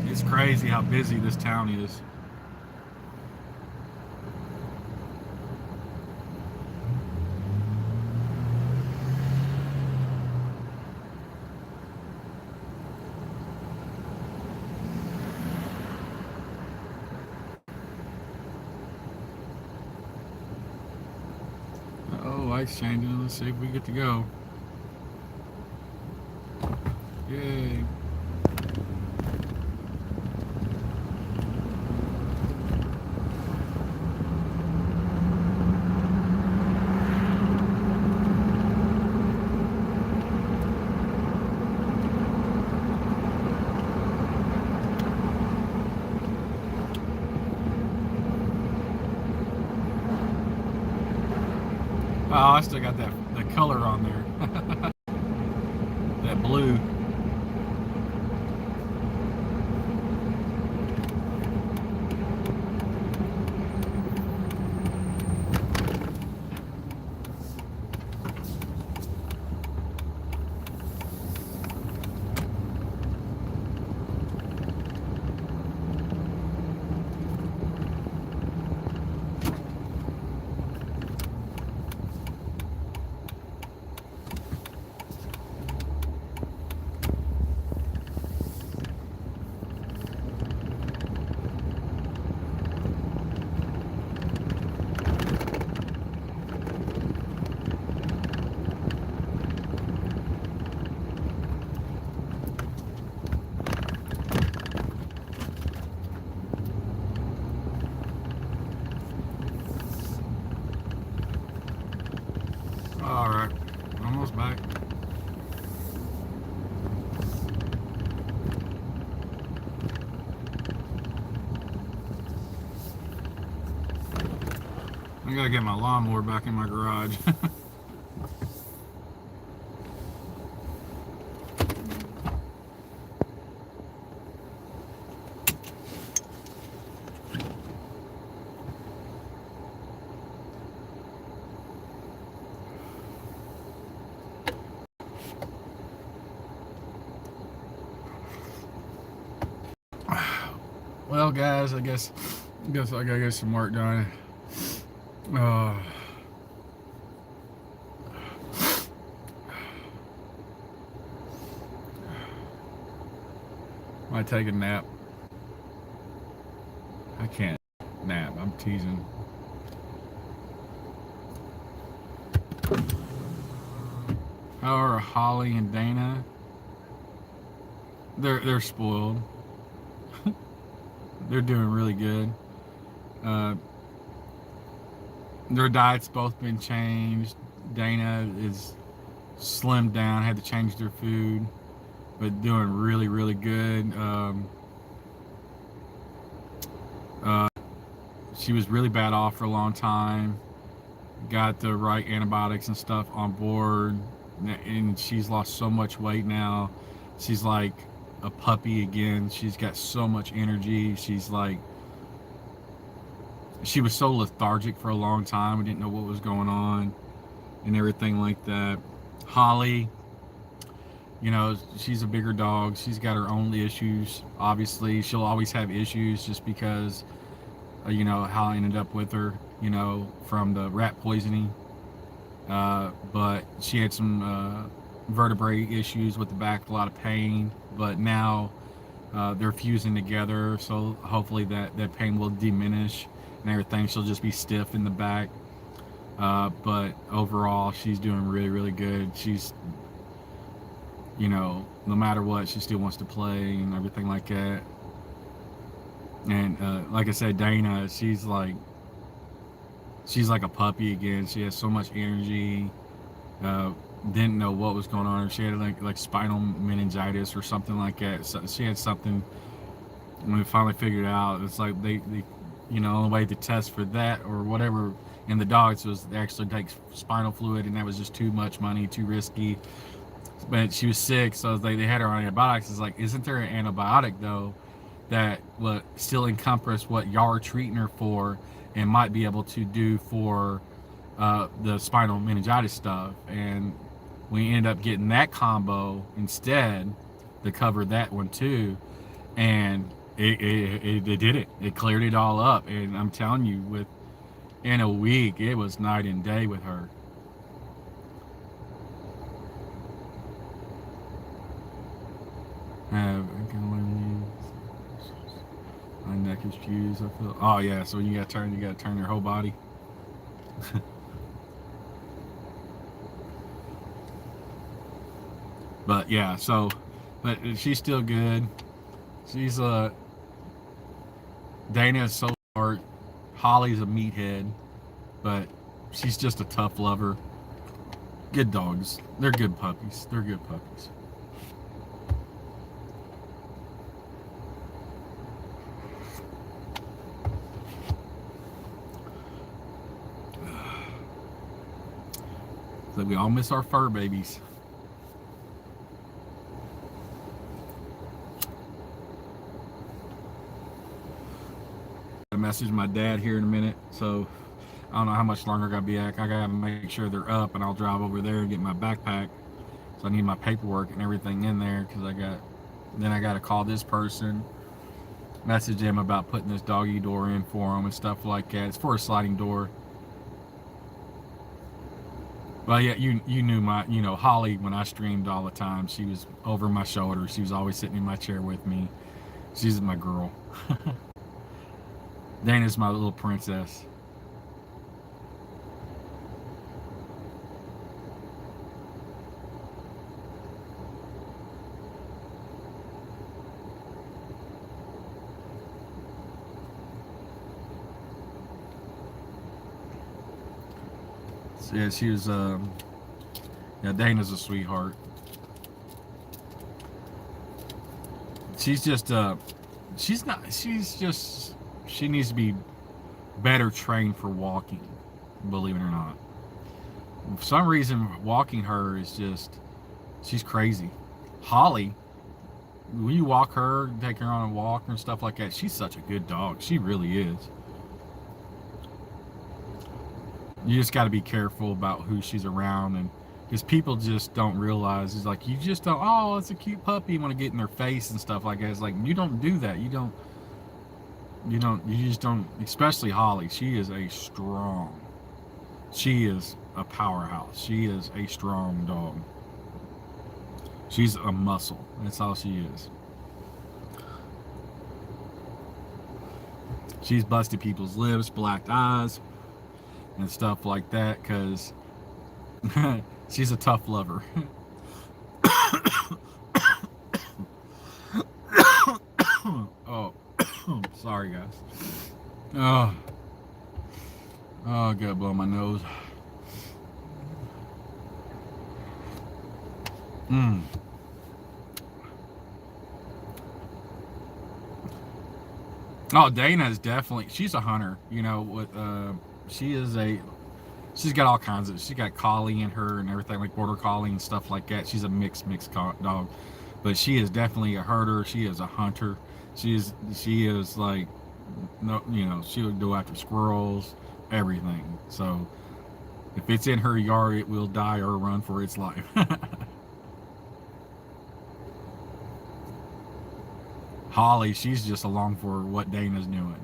It's crazy how busy this town is. Oh, lights changing. Let's see if we get to go. Yay. Oh, I still got the color on there. That blue. All right, almost back. I gotta get my lawnmower back in my garage. Well, guys, I guess I gotta get some work done. Might take a nap. I can't nap. I'm teasing. How are Holly and Dana? They're spoiled. They're doing really good. Their diet's both been changed. Dana is slimmed down, had to change their food. but doing really, really good. Uh, she was really bad off for a long time. Got the right antibiotics and stuff on board, and she's lost so much weight now. She's like a puppy again. She's got so much energy. She's like, she was so lethargic for a long time. We didn't know what was going on and everything like that. Holly, you know, she's a bigger dog. She's got her own issues. Obviously, she'll always have issues just because, you know, how I ended up with her, you know, from the rat poisoning. But she had some vertebrae issues with the back, a lot of pain. But now they're fusing together, so hopefully that pain will diminish and everything. She'll just be stiff in the back. But overall, she's doing really, really good. She's, you know, no matter what, she still wants to play and everything like that. And like I said, Dana, she's like a puppy again. She has so much energy. Didn't know what was going on. She had like spinal meningitis or something like that. So she had something. When we finally figured it out, it's like they you know, the way to test for that or whatever in the dogs was they actually take spinal fluid, and that was just too much money, too risky. But she was sick, so they had her on antibiotics. It's like, isn't there an antibiotic though that would still encompass what y'all are treating her for and might be able to do for the spinal meningitis stuff? And we ended up getting that combo instead to cover that one too, and it did it. It cleared it all up, and I'm telling you, in a week, it was night and day with her. My neck is fused. I feel. Oh yeah, so you gotta turn your whole body. But yeah, so, but she's still good. She's Dana is so smart. Holly's a meathead, but she's just a tough lover. Good dogs. They're good puppies. They're good puppies. So we all miss our fur babies. I message my dad here in a minute, so I don't know how much longer I gotta be at. I gotta make sure they're up, and I'll drive over there and get my backpack. So I need my paperwork and everything in there, because I gotta call this person, message them about putting this doggy door in for them and stuff like that. It's for a sliding door. Well, yeah, you knew Holly, when I streamed all the time, she was over my shoulder. She was always sitting in my chair with me. She's my girl. Dana's my little princess. So, yeah, she was, yeah, Dana's a sweetheart. She's just, she needs to be better trained for walking, believe it or not. For some reason, walking her is just, she's crazy. Holly, when you walk her, take her on a walk and stuff like that, she's such a good dog. She really is. You just got to be careful about who she's around, and because people just don't realize, it's like, you just don't, oh, it's a cute puppy, you want to get in their face and stuff like that. It's like, you don't do that. You just don't, especially Holly. She is a powerhouse. She is a strong dog. She's a muscle. That's all she is. She's busted people's lips, black eyes, and stuff like that, because she's a tough lover. Oh, sorry guys. Oh, I gotta blow my nose. Oh, Dana is definitely, she's a hunter. You know what? She is a, she's got all kinds of, she's got collie in her and everything, like border collie and stuff like that. She's a mixed dog, but she is definitely a herder. She is a hunter. She is like, no, you know, she would go after squirrels, everything. So if it's in her yard, it will die or run for its life. Holly, she's just along for what Dana's doing.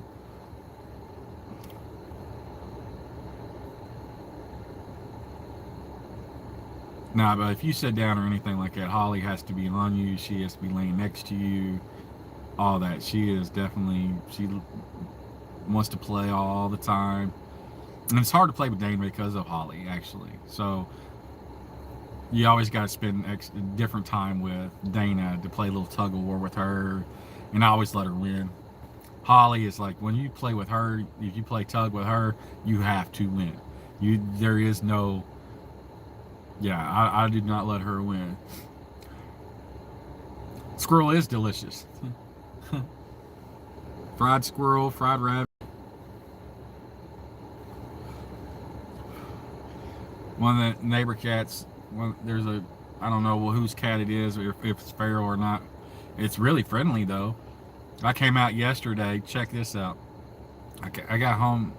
Nah, but if you sit down or anything like that, Holly has to be on you. She has to be laying next to you. All that. She is definitely, she wants to play all the time. And it's hard to play with Dana because of Holly, actually. So you always got to spend different time with Dana to play a little tug of war with her. And I always let her win. Holly is like, when you play with her, if you play tug with her, you have to win. There is no, yeah, I did not let her win. Squirrel is delicious. Fried squirrel, fried rabbit. One of the neighbor cats, there's a, I don't know whose cat it is, or if it's feral or not. It's really friendly though. I came out yesterday. Check this out. I got home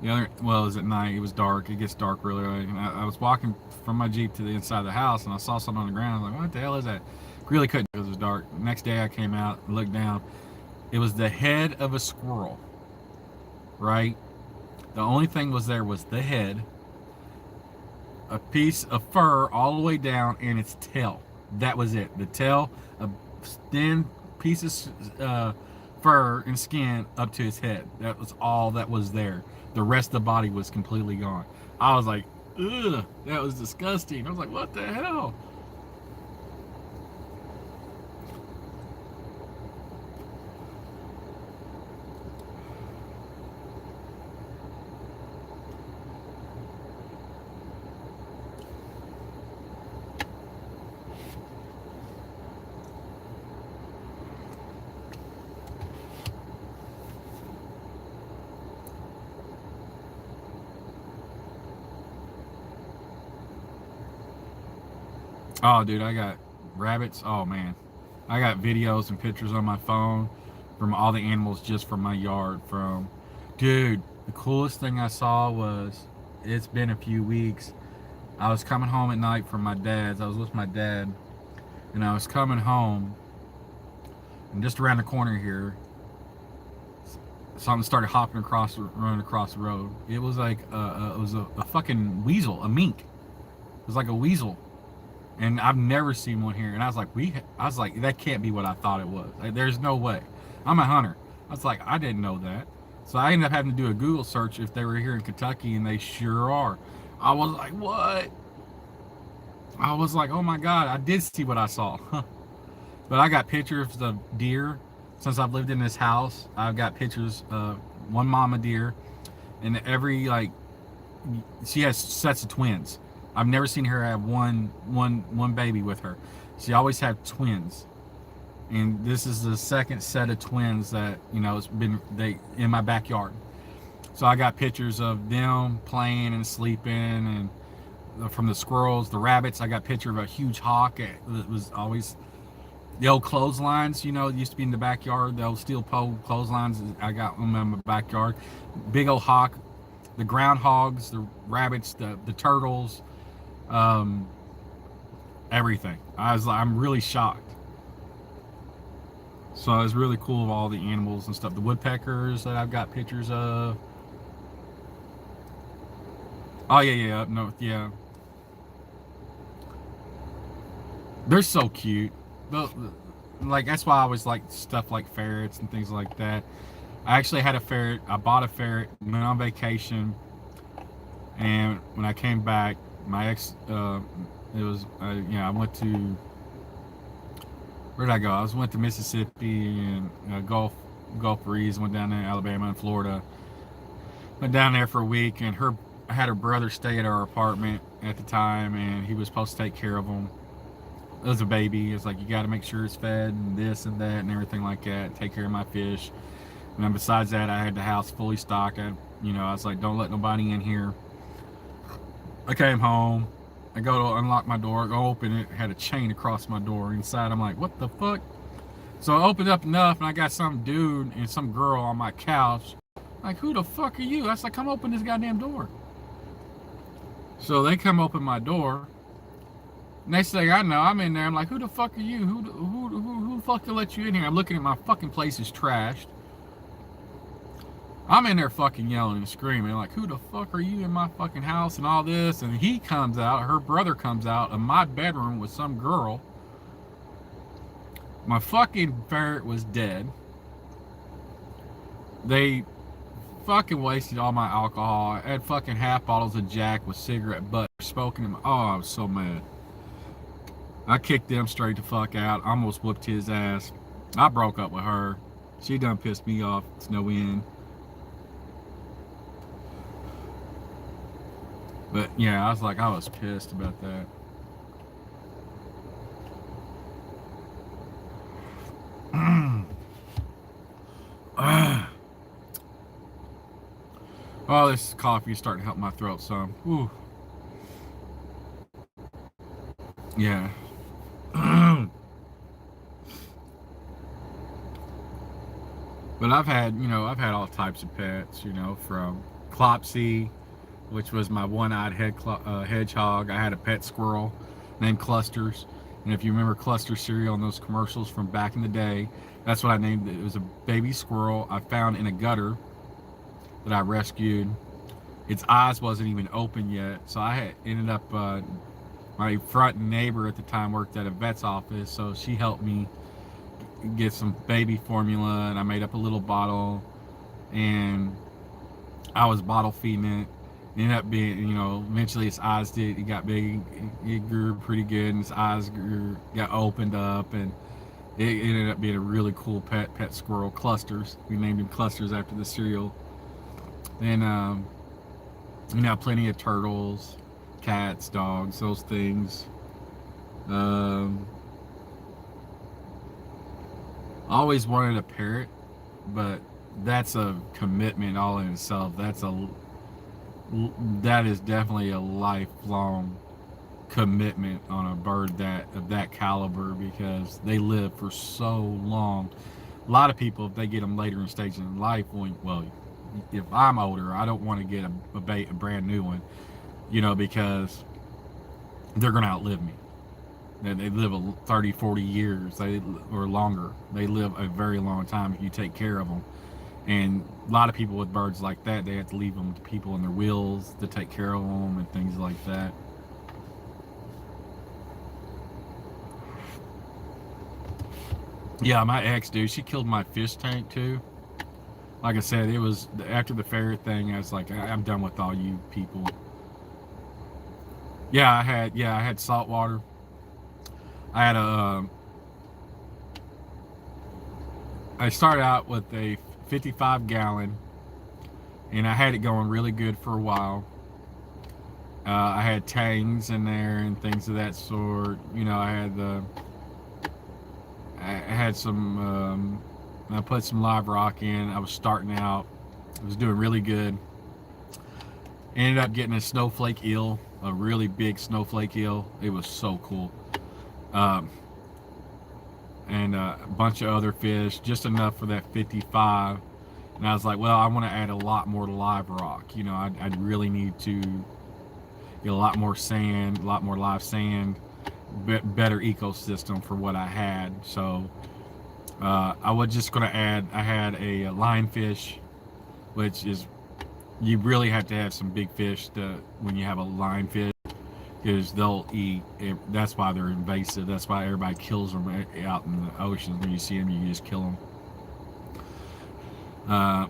well, it was at night. It was dark. It gets dark really early. And I was walking from my Jeep to the inside of the house, and I saw something on the ground. I was like, what the hell is that? Really couldn't because it was dark. Next day I came out and looked down. It was the head of a squirrel, right? The only thing was there was the head, a piece of fur all the way down, and its tail. That was it. The tail, a thin piece of fur and skin up to its head. That was all that was there. The rest of the body was completely gone. I was like, ugh, that was disgusting. I was like, what the hell? Oh, dude, I got rabbits. Oh, man. I got videos and pictures on my phone from all the animals just from my yard. Dude, the coolest thing I saw was, it's been a few weeks. I was coming home at night from my dad's. I was with my dad, and I was coming home, and just around the corner here, something started running across the road. It was like, it was a fucking weasel, a mink. It was like a weasel. And I've never seen one here. And I was like, that can't be what I thought it was. Like, there's no way. I'm a hunter. I was like, I didn't know that. So I ended up having to do a Google search if they were here in Kentucky, and they sure are. I was like, what? I was like, oh my God, I did see what I saw. But I got pictures of deer. Since I've lived in this house, I've got pictures of one mama deer, and every, like, she has sets of twins. I've never seen her have one baby with her. She always had twins, and this is the second set of twins that, you know, it's been in my backyard. So I got pictures of them playing and sleeping, and from the squirrels, the rabbits. I got a picture of a huge hawk that was always, the old clotheslines, you know, it used to be in the backyard. The old steel pole clotheslines. I got them in my backyard. Big old hawk, the groundhogs, the rabbits, the turtles. Um, Everything. I'm really shocked. So it was really cool of all the animals and stuff. The woodpeckers that I've got pictures of. Oh yeah, up north, yeah. They're so cute. Like, that's why I always like stuff like ferrets and things like that. I actually had a ferret. I bought a ferret, went on vacation, and when I came back, my ex, it was, I went to, where did I go? Went to Mississippi and Gulf Breeze, went down there, Alabama and Florida. Went down there for a week, and I had her brother stay at our apartment at the time, and he was supposed to take care of him. It was a baby. It's like, you got to make sure it's fed and this and that and everything like that. Take care of my fish. And then besides that, I had the house fully stocked. I was like, don't let nobody in here. I came home. I go to unlock my door, go open it, had a chain across my door. Inside, I'm like, what the fuck? So I opened up enough, and I got some dude and some girl on my couch. Like, who the fuck are you? I was like, come open this goddamn door. So they come open my door. Next thing I know, I'm in there. I'm like, who the fuck are you? Who the fuck let you in here? I'm looking at my fucking place is trashed. I'm in there fucking yelling and screaming, like, who the fuck are you in my fucking house and all this? And he comes out, her brother comes out of my bedroom with some girl. My fucking ferret was dead. They fucking wasted all my alcohol. I had fucking half bottles of Jack with cigarette butt smoking in my, oh, I was so mad. I kicked them straight the fuck out. Almost whooped his ass. I broke up with her. She done pissed me off. It's no end. But yeah, I was pissed about that. Oh, this coffee is starting to help my throat some. Whew. Yeah. But I've had all types of pets, from Clopsy, which was my one-eyed hedgehog. I had a pet squirrel named Clusters. And if you remember Cluster cereal and those commercials from back in the day, that's what I named it. It was a baby squirrel I found in a gutter that I rescued. Its eyes wasn't even open yet. So I had ended up, my front neighbor at the time worked at a vet's office. So she helped me get some baby formula, and I made up a little bottle, and I was bottle feeding it. It ended up being, eventually its eyes it got big, it grew pretty good, and its eyes got opened up, and it ended up being a really cool pet squirrel, Clusters. We named him Clusters after the cereal. And plenty of turtles, cats, dogs, those things. Always wanted a parrot, but that's a commitment all in itself. That is definitely a lifelong commitment on a bird of that caliber, because they live for so long. A lot of people, if they get them later in stage in life, if I'm older, I don't want to get a brand new one, because they're going to outlive me. They live 30, 40 years or longer. They live a very long time if you take care of them. And a lot of people with birds like that, they have to leave them to people in their wheels to take care of them and things like that. Yeah, my ex, dude, she killed my fish tank too. Like I said, it was after the ferret thing. I was like, I'm done with all you people. Yeah, I had salt water. I had I started out with a 55-gallon, and I had it going really good for a while. I had tangs in there and things of that sort. I had some. I put some live rock in. I was starting out. I was doing really good. Ended up getting a snowflake eel, a really big snowflake eel. It was so cool. And a bunch of other fish, just enough for that 55. And I was like, well, I want to add a lot more live rock. I'd really need to get a lot more sand, a lot more live sand, better ecosystem for what I had. So I was just going to add, I had a lionfish, which is, you really have to have some big fish when you have a lionfish, because they'll eat. That's why they're invasive. That's why everybody kills them out in the oceans. When you see them, you just kill them.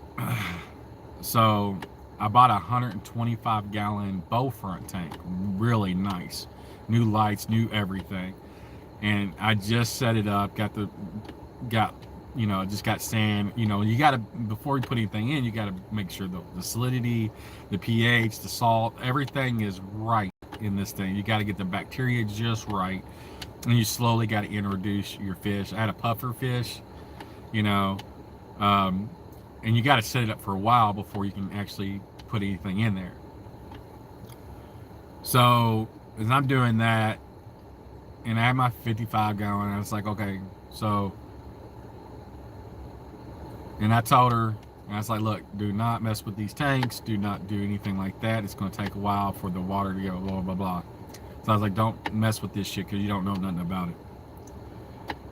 So I bought a 125-gallon bow front tank. Really nice. New lights, new everything. And I just set it up, just got sand. You got to, before you put anything in, you got to make sure the salinity, the pH, the salt, everything is right in this thing. You got to get the bacteria just right, and you slowly got to introduce your fish. I had a puffer fish, and you got to set it up for a while before you can actually put anything in there. So as I'm doing that, and I had my 55 going, I was like, okay, so, and I told her, and I was like, look, do not mess with these tanks, do not do anything like that. It's going to take a while for the water to go, blah, blah, blah. So I was like, don't mess with this shit because you don't know nothing about it.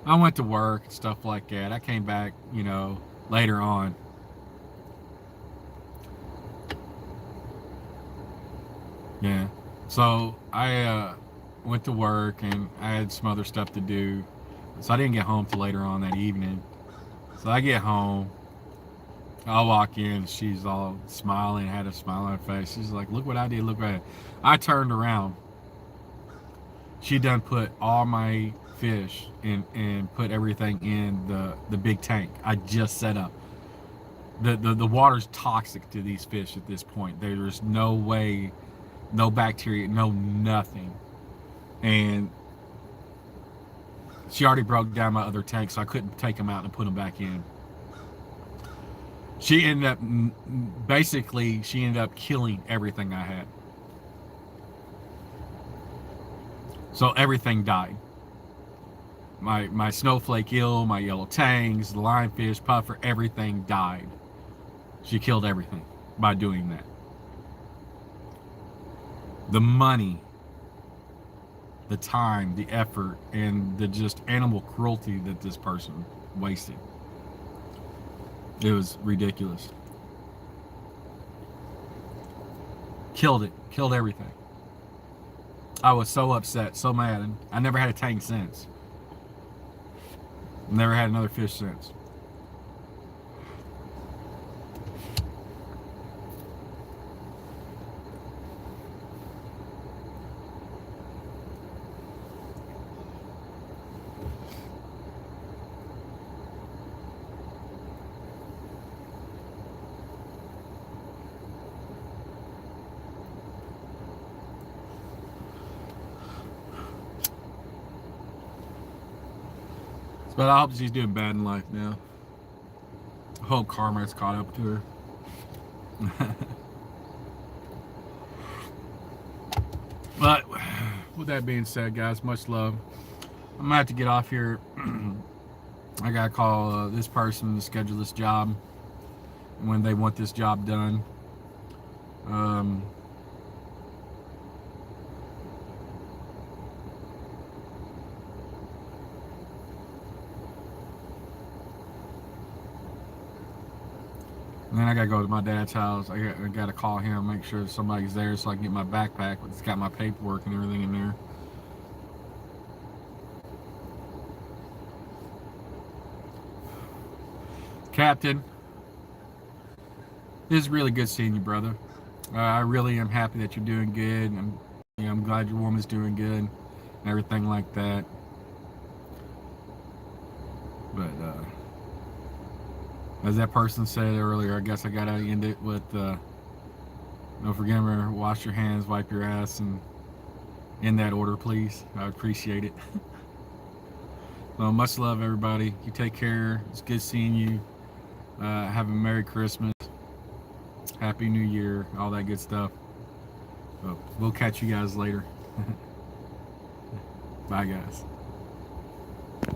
I went to work and stuff like that. I came back, you know, later on. Yeah. So I went to work and I had some other stuff to do. So I didn't get home till later on that evening. So I get home. I walk in. She's all smiling, had a smile on her face. She's like, look what I did. Look what I did. I turned around. She done put all my fish in and put everything in the big tank I just set up. The water's toxic to these fish at this point. There's no way, no bacteria, no nothing. And she already broke down my other tank, so I couldn't take them out and put them back in. She ended up, basically, she ended up killing everything I had. So everything died. My snowflake eel, my yellow tangs, the lionfish, puffer, everything died. She killed everything by doing that. The money, the time, the effort, and the just animal cruelty that this person wasted. It was ridiculous. Killed it. Killed everything. I was so upset, so mad. And I never had a tank since. Never had another fish since. But I hope she's doing bad in life now. I hope karma has caught up to her. But with that being said, guys, much love. I'm gonna have to get off here. I gotta call this person to schedule this job when they want this job done. And then I gotta go to my dad's house. I gotta call him, make sure somebody's there so I can get my backpack. It's got my paperwork and everything in there. Captain, this is really good seeing you, brother. I really am happy that you're doing good. I'm glad your woman's doing good and everything like that. But as that person said earlier, I guess I gotta end it with don't forget to wash your hands, wipe your ass, and in that order, please. I would appreciate it. Well, much love, everybody. You take care. It's good seeing you. Have a Merry Christmas, Happy New Year, all that good stuff. We'll catch you guys later. Bye, guys.